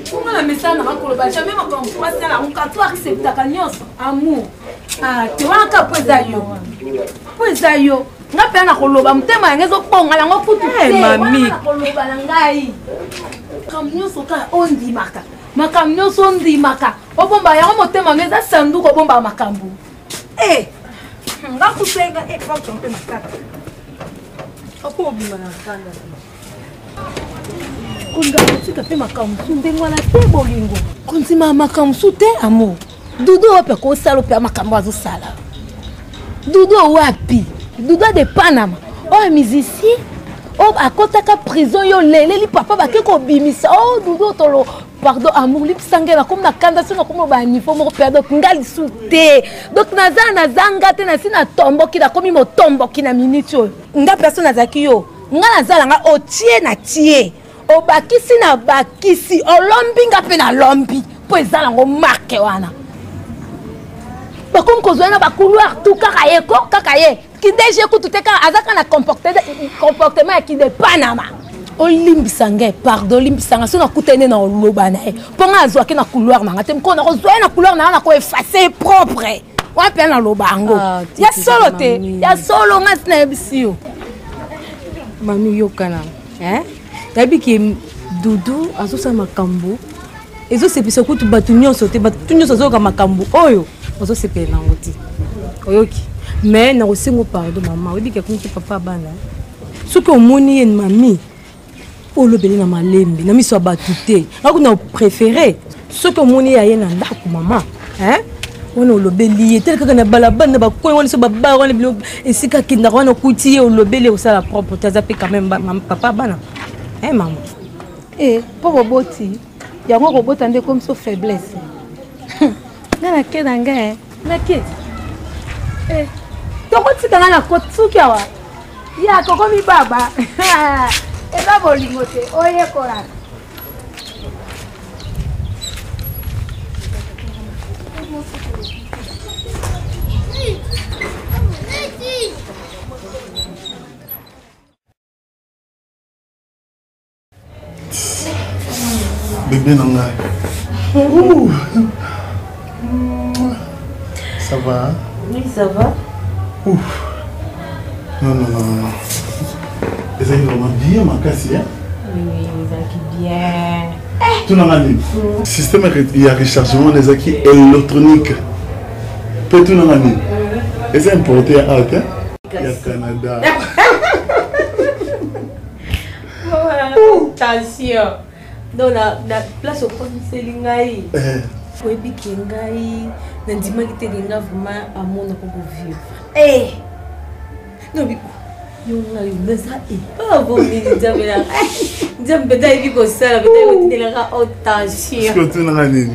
Speaker 3: fonga na message na makoloba jamais makambo kwasala onkato acceptaka nyonso amour te wana ka po eza yo nga mpe na koloba motema yango ezobonga yango kutu te koloba na ngai makambo nyonso kaka ondimaka makambo nyonso ondimaka obomba yango motema yango eza sanduku obomba makambo nga kusenga fakto mpe makaka oko obima na kanda konda tika pe makamsu ndenge wana te bolingo konzima makamsu te amour Doudou wapi kosala pe makambo azosala Doudou wapi Doudou de Panama o musicien o akotaka prison yo leleli papa bake ko bimisa o Doudou tolo pardon amour lip sangela comme na kanda sino comme ba niveau moko perdre ngali sute donc nazanga te na sina tomboki na komi mo tomboki na minute nga personne azaki yo nga nazalanga otie na tie obakisi na bakisi olombi nga pe na lombi po ezalango marke wana bakomi kozwa na bakouloir tout kaka ye kideje kutu te kaka azaka na comportement ya kide Panama olimbisa nge pardon olimbisa nga so nakutene na oloba na ye mpo nga azwaki na couloir nanga te mko nakozwa ye na couloir nanga nakoefase propre wana mpe na loba yango ya solo te ya solo nga sinayebisi yo mami yokana yabi ki Doudou azosala makambo ezosepesa kutu bato nyonso te bato nyonso azoyoka makambo oyo ozosepela nango te oyoki mais nakosengo pardon mama oyebi ke akomi te papa bana soki omoni ye mami olobeli na malembe na miso ya bato te akuna opréféré soki omoni ye aye na ndako mama wana olobeli ye tele kaka na balabala na bakoyi wana so babara wana bilo esika akendaka wana okuti ye olobeli osala propre te aza mpe quand même papa bana maman mpo boboti yango kobota nde comme so faiblesse nga nake na nga nake tokotika nga na kosuki awa ya kokomi baba eza bolingo te oyekolaka
Speaker 10: Bébé Nanga. Ça va?
Speaker 3: Oui, ça va.
Speaker 10: Ouf. Non. Et ça, il vraiment bien, ma casse, hein?
Speaker 3: Oui, ça bien.
Speaker 10: Tout n'a rien. Système de rechargement des acquis électroniques. Peut tout n'a rien. Et c'est importé à Arte, hein? Il y a Canada.
Speaker 3: Attention. Dans la place au point de Sélingaï. Oui, puis Kengaï. Nandima qui te denga vraiment à mon vivre. Eh! Non, mais. Yo na ça et pas bon ni jamais là. J'aime peut-être vivre comme ça, peut-être que tu l'as attention.
Speaker 10: Ce que tu n'as rien.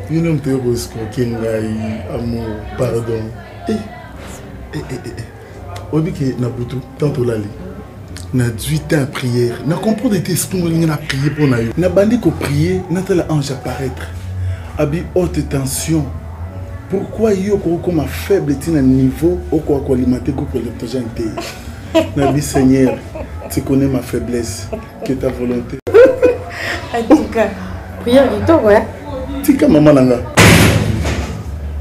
Speaker 10: You n'as pas de Kengaï, amour, pardon. Obi que na butu tantôt là na 18 ans à prière na comprendre des esprits na prier pour na yo na bandi ko prier na tel ange apparaître abi haute tension. Pourquoi yo ko comme faible tina niveau au quoi alimenter groupe électrogène té na bi Seigneur tu connais ma faiblesse que ta volonté
Speaker 3: en tout cas prière de toi ouais
Speaker 10: tika maman nanga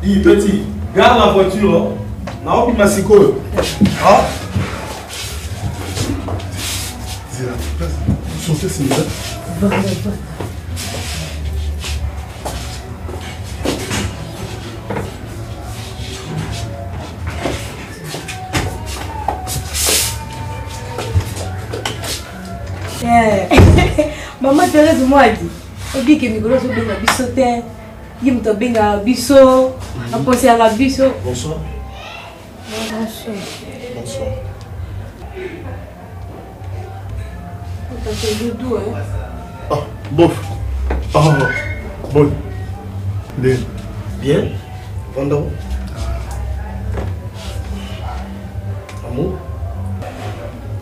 Speaker 1: dis petit garde la voiture na obi masiko ah
Speaker 10: chanter c'est ça
Speaker 3: va Maman Thérèse moi dit et bien que Nicolas so benga biso te yim to benga biso a penser à la biso.
Speaker 1: Bonsoir.
Speaker 3: Bonsoir. T'as fait le doux hein.
Speaker 10: Ah bof. Ah bon.
Speaker 1: Bien. Pendant. Amour.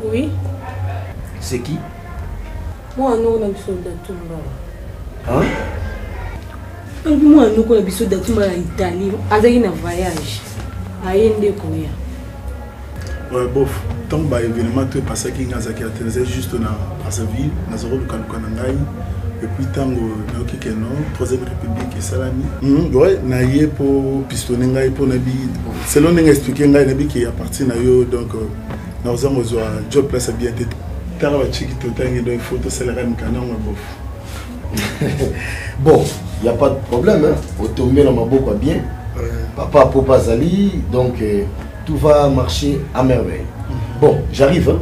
Speaker 3: Oui.
Speaker 1: C'est qui?
Speaker 3: Moi non on a biso d'Atumba.
Speaker 1: Hein?
Speaker 3: Moi non on a biso d'Atumba en Italie. Azaki na voyage. Ayende koya.
Speaker 10: Ouais, bof. Tant que l'événement est passé qui est juste dans sa ville, dans le Kanangaï, et puis tant que nous 3e République et Salami. Ouais, naïe pour pistonner ngaï pour nabi. Selon nous expliquer ngaï nabi qui appartient à eux donc nous avons besoin job place bien été. T'as la chiquite autant et donc photo c'est la même canon bof.
Speaker 6: Bon, il y a pas de problème hein. Au tomber dans ma boîte bien. Papa Papa Zali donc tout va marcher à merveille. Bon, j'arrive. Hein?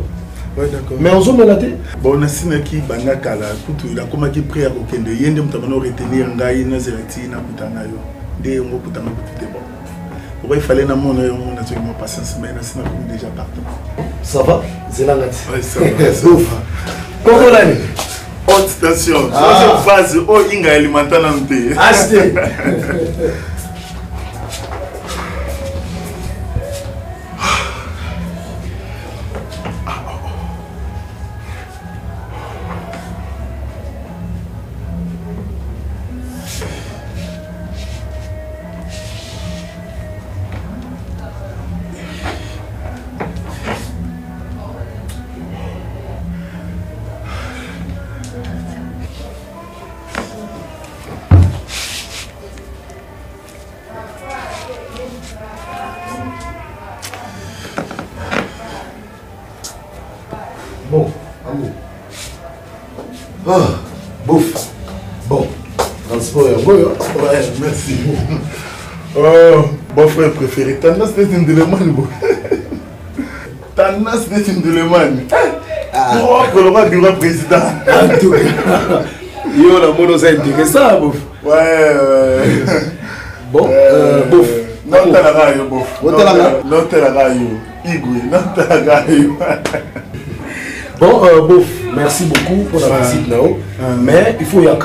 Speaker 10: Ouais, d'accord.
Speaker 6: Mais on se met la tête.
Speaker 10: Bon, on a signé qui banga kala. Il a comme qui prière au Kende. Il y a des gens qui retenir un gars, il a zélaté, il a putana yo. Des gens qui ont tout bon. Il fallait na mon on a toujours patience, mais on a déjà partout.
Speaker 6: Ça va? Zélangati.
Speaker 10: Ouais, ça va.
Speaker 6: Ouf. Comment l'année?
Speaker 10: Haute station. Troisième phase. Oh, inga alimentaire dans le pays.
Speaker 6: Acheter. Bon, amour. Ah, bouffe. Bon, transport et bon,
Speaker 10: ouais, merci. Oh, bon frère préféré, Tanas n'est une délemane. Tanas n'est une délemane. Oh, que le roi du roi président.
Speaker 6: En tout cas, il y a un mono intéressant, bouffe.
Speaker 10: Ouais.
Speaker 6: Bon, bouffe.
Speaker 10: Non, t'as la raille, bouffe. Non, t'as la raille. Igui, non, t'as la raille.
Speaker 6: Bon, bouf, merci beaucoup pour la visite là-haut. Mais il faut yak.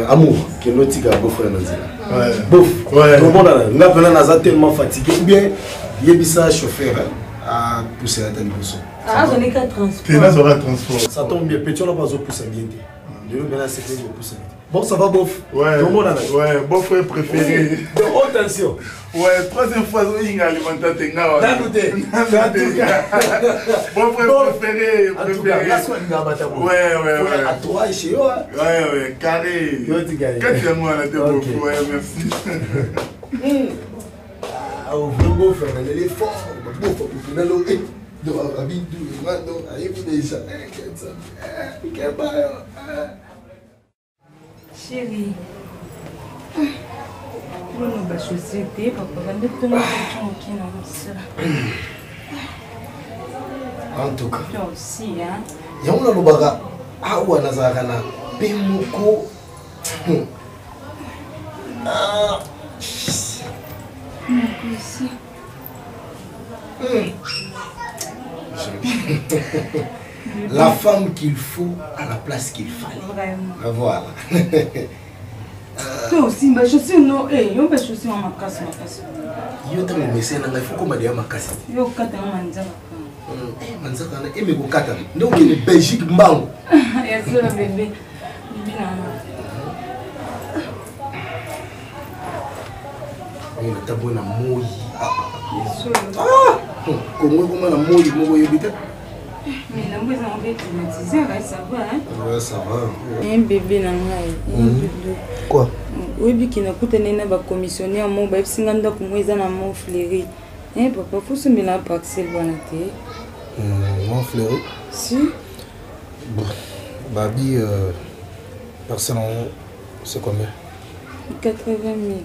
Speaker 6: Amour, qui est notre beau-frère Nanzila. Bouf, tout le monde a tellement fatigué. Ou bien, il y a un chauffeur à pousser la tête de son.
Speaker 3: Ah, j'en ai qu'à transport.
Speaker 6: Ça tombe bien, petit, on n'a pas besoin de pousser bien. Je veux bien la sécurité de pousser. Bon, ça va, bof.
Speaker 10: Ouais,
Speaker 6: tout le monde a
Speaker 10: ouais, beau-frère préféré.
Speaker 6: De haute tension.
Speaker 10: Ouais, troisième fois, il y a alimentaire.
Speaker 6: T'as goûté.
Speaker 10: Bon frère préféré.
Speaker 6: En tout cas, la soirée, il y a un bâtard.
Speaker 10: Ouais.
Speaker 6: À toi et chez eux.
Speaker 10: Ouais, carré. Quatrième mois, là, t'es beau. Ouais, merci.
Speaker 6: Ah, au vrai beau frère, un éléphant, beau frère, pour finir l'eau. Donc, Abidou, maintenant, il déjà. Quel bail.
Speaker 3: Chérie. On va société, papa, va me donner
Speaker 6: en tout cas.
Speaker 3: Toi aussi, hein.
Speaker 6: Il y a un lobaga. Ah, ou un azarana. Pemoko. Ah.
Speaker 3: Aussi.
Speaker 6: La femme qu'il faut à la place qu'il fallait.
Speaker 3: Vraiment.
Speaker 6: Voilà.
Speaker 3: Toi aussi, je suis non. On va choisir ma casse.
Speaker 6: Yo t'as mon message, il faut qu'on m'aide à ma casse.
Speaker 3: Yo, quand tu as manzaka.
Speaker 6: Manzaka, et mes bocata. Donc, il est Belgique, mbao.
Speaker 3: Il y a ça, bébé.
Speaker 6: On est tabou na moi. Ah! Comment na moi, moi yobite?
Speaker 3: Mais la moi ça va climatiser, ça va hein?
Speaker 6: Ouais, ça va.
Speaker 3: Un bébé na ngai.
Speaker 6: Quoi?
Speaker 3: Oui, qui n'a coûté n'a pas commissionné un mot, bah si nganda pour moi ils en ont fleuri. Hein papa, faut se mettre à parcelle bonité.
Speaker 6: Mon fleuri?
Speaker 3: Si.
Speaker 6: Babi, personnellement, c'est combien?
Speaker 3: 80 000.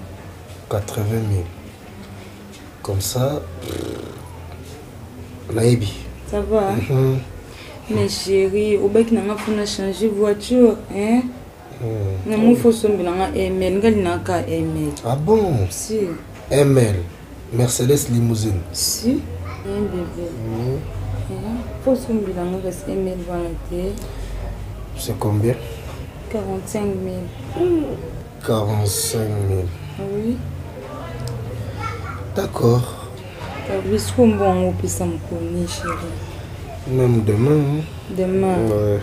Speaker 6: 80 000. Comme ça, Naïbi.
Speaker 3: Ça va, hein? Mais chérie, au bec n'a pas changé voiture, hein? Il faut se mettre à ML.
Speaker 6: Ah bon?
Speaker 3: Si.
Speaker 6: ML. Mercedes limousine.
Speaker 3: Si. Un bébé. Faut se mettre à ML bonité.
Speaker 6: C'est combien?
Speaker 3: 45 000.
Speaker 6: 45 000.
Speaker 3: Oui.
Speaker 6: D'accord.
Speaker 3: Est-ce qu'on va en ça me connaît, chérie?
Speaker 6: Même demain. Hein?
Speaker 3: Demain.
Speaker 6: Ouais.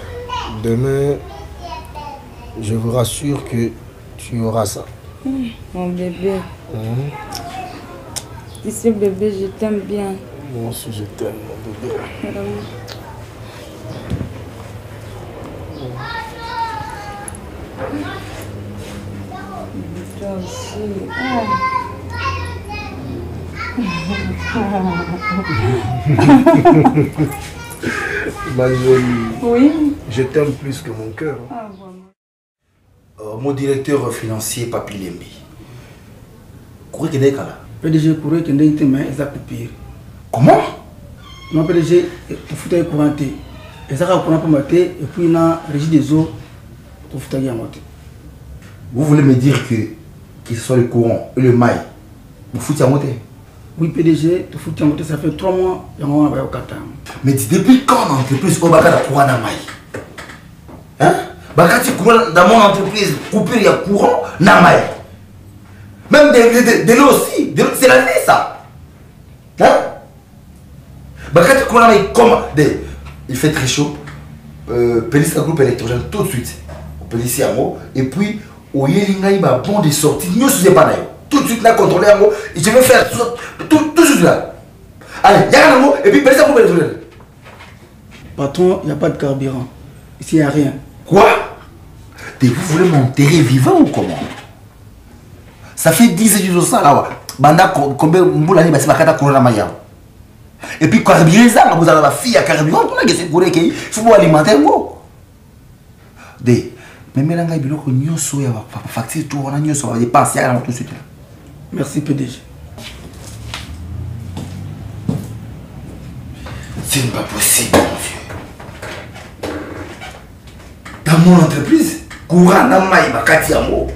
Speaker 6: Demain, je vous rassure que tu auras ça.
Speaker 3: Mon bébé. Tu sais, bébé, je t'aime bien.
Speaker 6: Moi aussi, je t'aime, mon bébé.
Speaker 3: Toi aussi.
Speaker 6: Ma jolie.
Speaker 3: Oui.
Speaker 6: Je t'aime plus que mon cœur.
Speaker 1: Mon directeur financier, Papi Lembi. Courez que là.
Speaker 13: PDG courait que n'était mais ça coupé.
Speaker 1: Comment?
Speaker 13: Non PDG pour foutre couranté. Et ça va courant pour mater et puis na régie des eaux pour foutre à mater.
Speaker 1: Vous voulez me dire que ce soit le courant et le mail, vous foutez à monter?
Speaker 13: Oui PDG, tu foutre à monter ça fait 3 mois et on va au Qatar.
Speaker 1: Mais depuis quand l'entreprise au Bakar a courant à mail? Hein? Bakati courant dans mon entreprise, couper il y a courant na mail. Même de l'eau aussi, c'est la vie ça. Hein? Bakati courant mail comme il fait très chaud. Pélis un groupe électrogène tout de suite. Pélis à moi et puis au Yelinga il va bon de sortie. Nous c'est pas là. Tout de suite là contrôler en et je vais faire tout de suite là. Allez, y'a un mot et puis Pélis un groupe électrogène.
Speaker 13: Patron, il n'y a pas de carburant. Ici il n'y a rien.
Speaker 1: Quoi? Vous voulez m'enterrer vivant ou comment? Ça fait 10 jours ça là. Banda combien de basi bakata corona maya. Et puis carburant ça, vous avez la fille à carburant, tout là que c'est pour qu'il faut alimenter moi. Mais maintenant il biloko nyoso ya facture tout on a nyoso va dépenser à tout de suite.
Speaker 13: Merci PDG.
Speaker 1: Ce n'est pas possible, mon vieux. Dans mon entreprise, courant n'a pas bakati à moi.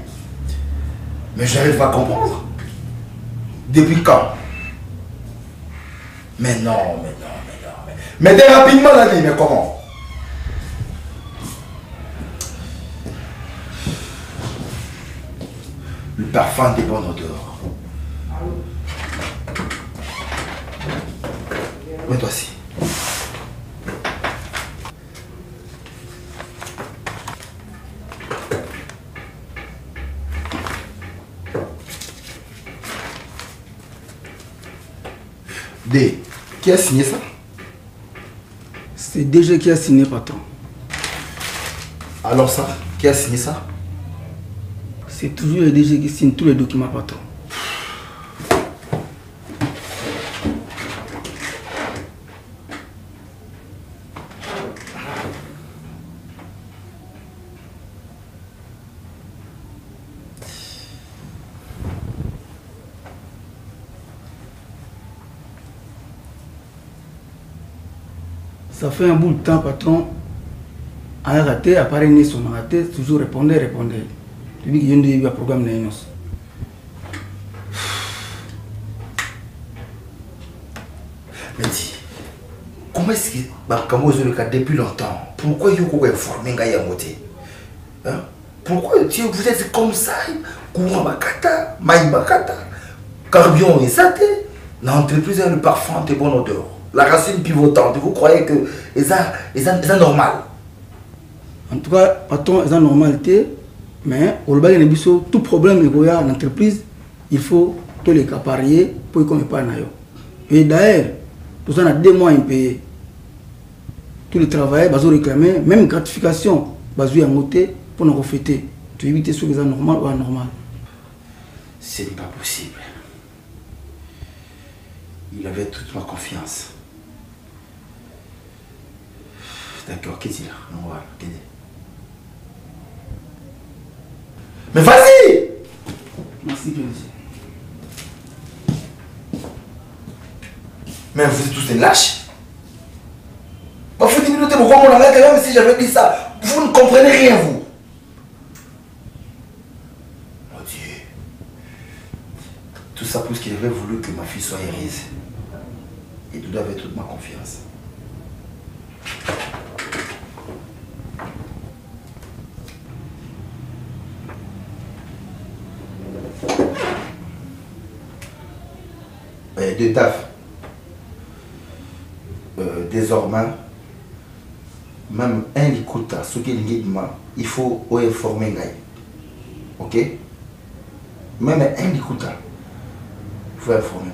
Speaker 1: Mais j'arrive pas à comprendre. Depuis quand? Mais non. Mais dès rapidement la vie, mais comment? Le parfum des bonnes odeurs. Mets-toi assis. D. Qui a signé ça?
Speaker 13: C'est DG qui a signé, patron.
Speaker 1: Alors ça, qui a signé ça?
Speaker 13: C'est toujours le DG qui signe tous les documents, patron. Ça fait un bout de temps, patron. A raté, appareil né son raté, toujours répondez. Tu dis qu'il y a un programme de l'annonce.
Speaker 1: Mais dis, comment est-ce que Bakamo est le cas depuis longtemps? Pourquoi il faut informer Ngaya Moté? Pourquoi vous êtes comme ça? Courant Bakata, Maï Bakata, Carbion et Saté. L'entreprise a le parfum de bonne odeur. La racine pivotante, vous croyez que c'est normal?
Speaker 13: En tout cas, patron, c'est normalité, mais au Lubagi Nebiso, tout problème qu'il y a en entreprise, il faut tous les cas parier pour qu'on ne pas naïo. Et d'ailleurs, tout ça, on a 2 mois impayés. Tous les travailleurs, ils ont réclamé, même gratification, ils ont noté pour nous refléter. Tu évites ce qui est normal ou anormal.
Speaker 1: Ce n'est pas possible. Il avait toute ma confiance. D'accord, qu'est-ce qu'il y a? Non, voilà, qu'est-ce qu'il y a? Mais vas-y!
Speaker 13: Merci, Pédé.
Speaker 1: Mais vous êtes tous des lâches. Vous faites 10 minutes, pourquoi mon arrête, même si j'avais dit ça, vous ne comprenez rien, vous. Mon Dieu. Tout ça parce qu'il avait voulu que ma fille soit heureuse. Et tout avait toute ma confiance. De taf. Désormais, même un likuta, ce qui est il faut informer. Ok? Même un likuta, il faut informer.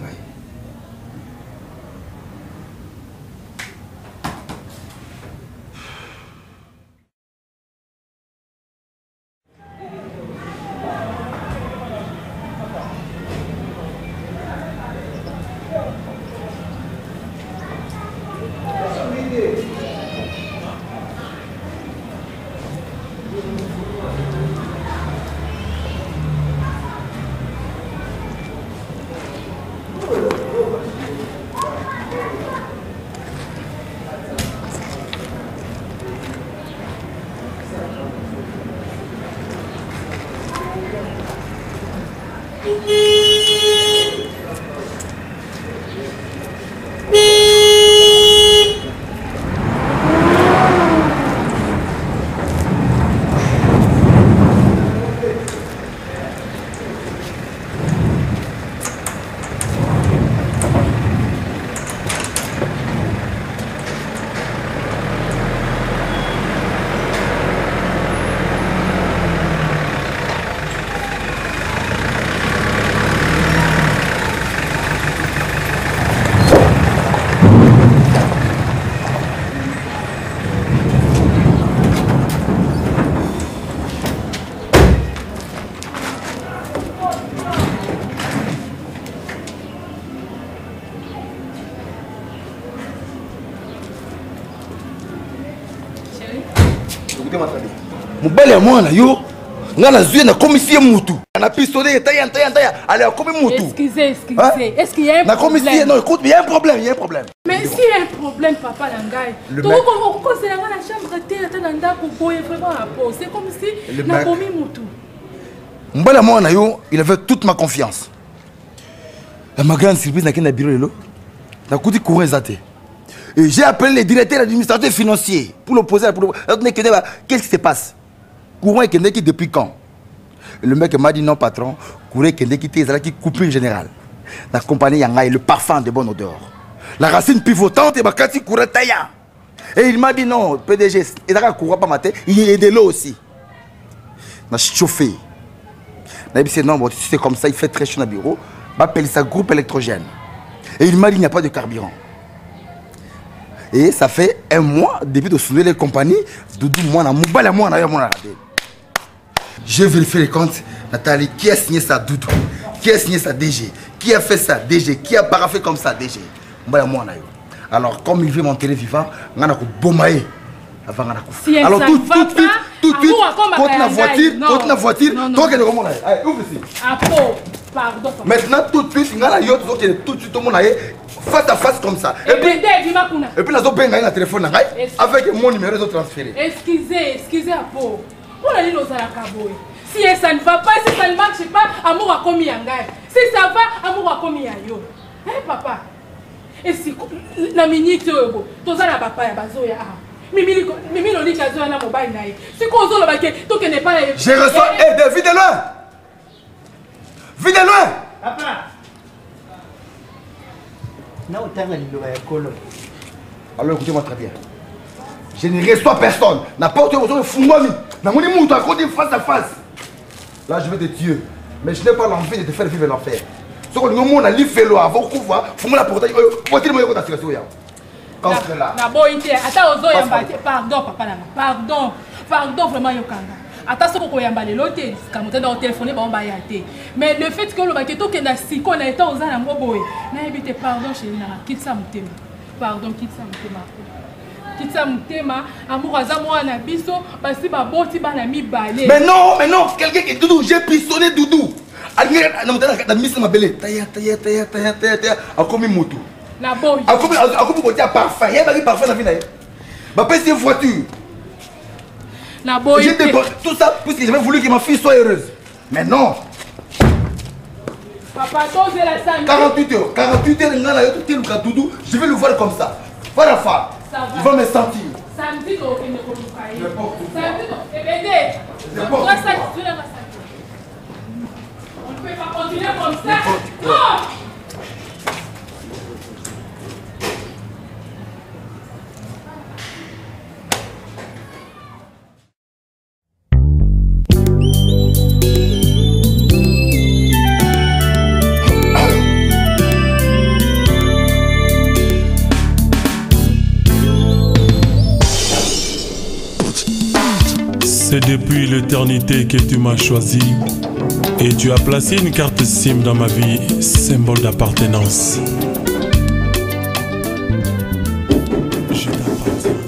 Speaker 6: Mobali ya mwana yo nga na zuye na komisi mutu na pistolet taya allez comme mutu.
Speaker 3: Excusez, est-ce qu'il y a un problème?
Speaker 6: Na komisi non, écoute, il y a un problème.
Speaker 3: Mais s'il y a un problème, papa Langai, tu c'est la chambre de nanda pour vraiment à pause. C'est comme si na komi mutu.
Speaker 6: Mobali ya mwana yo, il avait toute ma confiance. Ma grande surprise na kena bureau lelo. Na kuti courant zate. Et j'ai appelé le directeur administrateur financier pour l'opposer. Qu'est-ce qui se passe? Courant est qui depuis quand? Le mec m'a dit non, patron. Courant est qui coupure générale. La compagnie Yangaï, le parfum de bonne odeur. La racine pivotante et ma kati courant taïa. Et il m'a dit non, PDG, il a courant pas matin, il y a de l'eau aussi. On a chauffé. On a dit non, bon, c'est comme ça, il fait très chaud dans le bureau. On appelle ça groupe électrogène. Et il m'a dit il n'y a pas de carburant. Et ça fait 1 mois depuis de soulever les compagnies. J'ai vérifié les comptes. Nathalie, qui a signé ça, Doudou? Qui a signé ça, DG? Qui a fait ça, DG? Qui a paraffé comme ça, DG? Alors, comme il veut monter les vivants, on a bombaye. Alors, tout de suite, contre la voiture, toi qui es le roman. Allez, ouvre ici.
Speaker 3: Pardon, papa.
Speaker 1: Maintenant, tout de suite, il y a tout de suite, tout le monde face à face comme ça. Et puis, là, on a un téléphone avec mon numéro, ils ont transféré.
Speaker 3: Excusez un peu. Pour aller dans la caboye. Si ça ne va pas, si ça ne marche pas, amour a commis un gars. Si ça va, amour a commis un yo. Hein, papa? Et si la minute, tu as la papa, bazoya. Mimi loli kazo na mobile nae. Si ko zo lo ba ke to ke ne pas.
Speaker 1: Je reçois vide loin. Vide loin.
Speaker 9: Papa. Na otanga liloba ya kolo.
Speaker 1: Alors écoutez-moi très bien. Je ne reçois personne. N'importe où vous fungoni. Na moni mutu à côté face à face. Là je vais te tuer. Mais je n'ai pas l'envie de te faire vivre l'enfer. Ce que nous on a fait l'eau avant qu'on voit, fungola portail. Portez moi ta situation là.
Speaker 3: Pardon, papa, pardon vraiment Yokanga. Ata soko koyamba lelo te kamote dans téléphoner ba on te. Mais le fait que le baketo ke na siko na eta ozana ngoboye. Na ebite pardon chérie na kitsa mutema. Pardon kitsa mutema. Kitsa mutema amour aza mwana biso basi ba boti bana mibale.
Speaker 1: Mais non, quelqu'un qui Doudou, j'ai pissonné Doudou. Na mutana na misi mabele. Taya. Akomi moto.
Speaker 3: La boy.
Speaker 1: Akomi côté parfum. Il y a pas parfum dans vie na. Ba pèse une voiture.
Speaker 3: La boy.
Speaker 1: Tout ça puisque j'avais voulu que ma fille soit heureuse. Mais non.
Speaker 3: Papa, toi c'est la samedi.
Speaker 1: 48 heures, Doudou, je vais le voir comme ça. Voilà fa. Il va me sentir.
Speaker 3: Samedi ko ne ko lukai. Samedi ko ebede. Toi ça tu la samedi. On ne peut pas continuer comme ça. Non.
Speaker 8: C'est depuis l'éternité que tu m'as choisi et tu as placé une carte SIM dans ma vie, symbole d'appartenance. Je t'appartiens, Seigneur.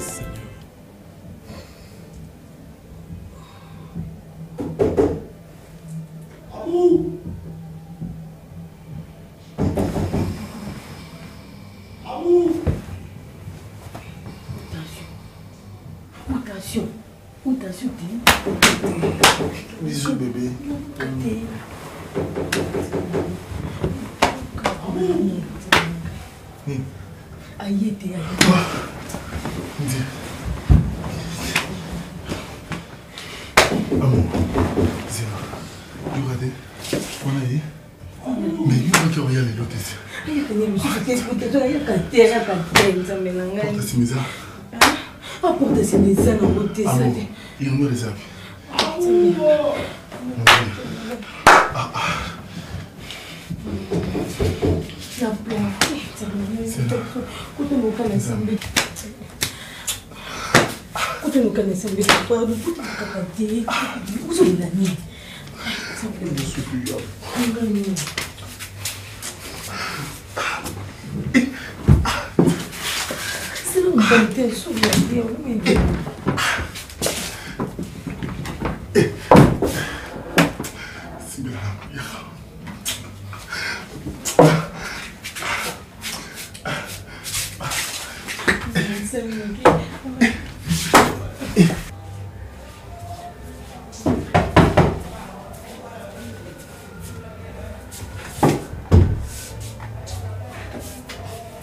Speaker 4: Attention,
Speaker 6: bisous bébé.
Speaker 4: Aïe,
Speaker 6: amour, Zéro. Regardez, on a eu. Mais il y a qui regarde l'autre ici.
Speaker 4: Porte ces médecins dans votre
Speaker 6: dessin. Il me les a vus.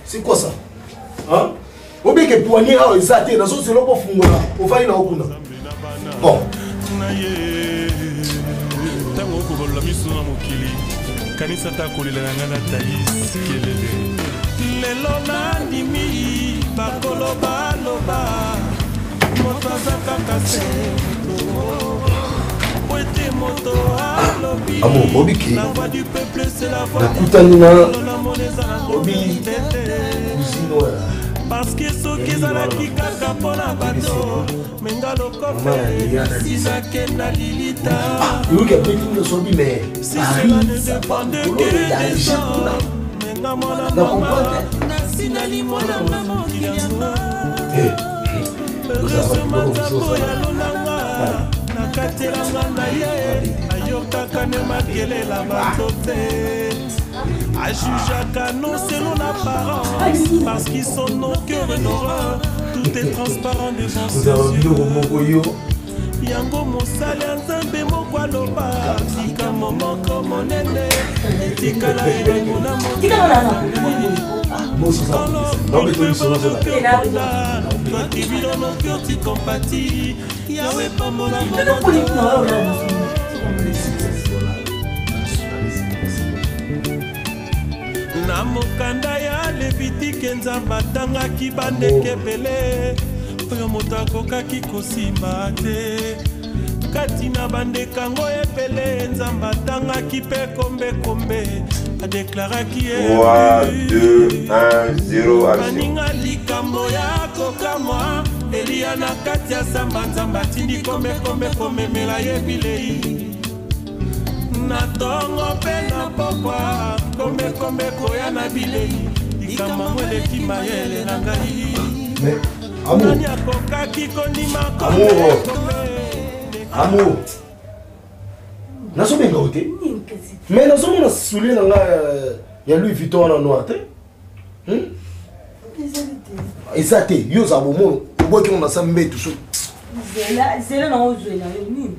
Speaker 12: C'est quoi ça? Hein? Au bien que poignet a exaté, dans ce c'est l'eau pour fondre. Au failli na okuna. Bon.
Speaker 8: Tango ko la miso na mokili. Kanisa ta kolela na na taïs kelele. Lelo na ndimi bakolo baloba. Moto azaka kase. Poete moto alobi.
Speaker 12: Amour, Bobiki.
Speaker 8: La voix du peuple c'est la voix.
Speaker 12: La kutanina. Bobi. Cousino.
Speaker 8: Parce que ceux qui ont la kikaka pour la bateau, Mengalo Kofé, Sinakena Lilita.
Speaker 12: Nous qui avons dit que nous sommes mais
Speaker 8: si cela ne dépend de que des gens, Mengamona Mama, Sinali Mona Mama, Heureusement, Zabo Yalunanga, Nakatelanga Naye, Ayoka Autaka ne makelela batote Ajujaka non selon l'apparence Parce qu'ils sont nos cœurs et nos reins Tout est transparent devant ses yeux Yango mosali nzambe moko aloba tika momoko monene etikala elengo na motoatibilo nos cœurs tu compatis Yahweh pambola na mokanda ya levitike nzambe atangaki bandeke ebele oyo moto akokaki kosimba te kati na bandekango ebele nzambe atangaki mpe kombekombe adeklaraki baninga likambo ya kokamwa eliya na kati ya samba nzambe atindi kombekombe komemela ye bilei na tongo mpe na pokwa kombekombe koya na bilei likambo ngo eleki mayele na ngai nani akokaki kondima
Speaker 12: amour nazobenga o te mais nazomona soulier na nga ya Louis Vuitton wana noir te eza te yo oza bomono oboki ngo nasa mbetu so
Speaker 3: zela na ozwela yo nini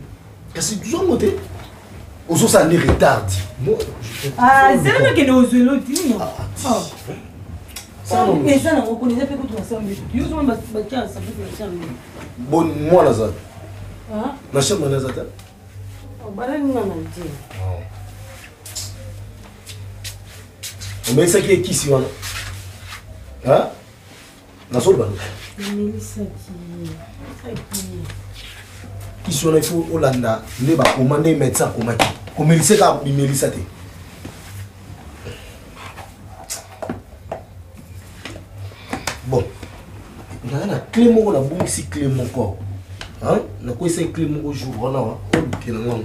Speaker 12: kasi tozongo te ozosala nde retard
Speaker 3: zela nakende ozwela otini eza nango koni eza mpe kutu nasa mbetu yo ozomona batia sabutu batia mbetu
Speaker 12: bon mwana aza na chambre mwana aza te
Speaker 3: balaninga na te
Speaker 12: omesaki ekisi wana nasoloba kisi wana ifo olanda nde bakoma nde médecin akomaki komelise kaka bimelisa te bon nanga na clé moko nabongisi clé moko nakwesa clé moko jour wana oluke na ngango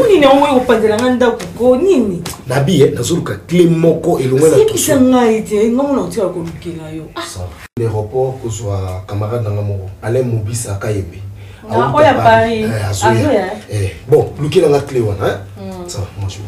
Speaker 3: nini omoyi kopanzelanga ndako ko nini
Speaker 12: nabi nazoluka clé moko elongwe na
Speaker 3: sekisa ngai te ngamona otikala kolukela yo
Speaker 12: l'aéroport kozwa camarade nanga moko Alain Mobisa Kayembe
Speaker 3: oya Paris
Speaker 12: bon lukelanga clé wana ça moi je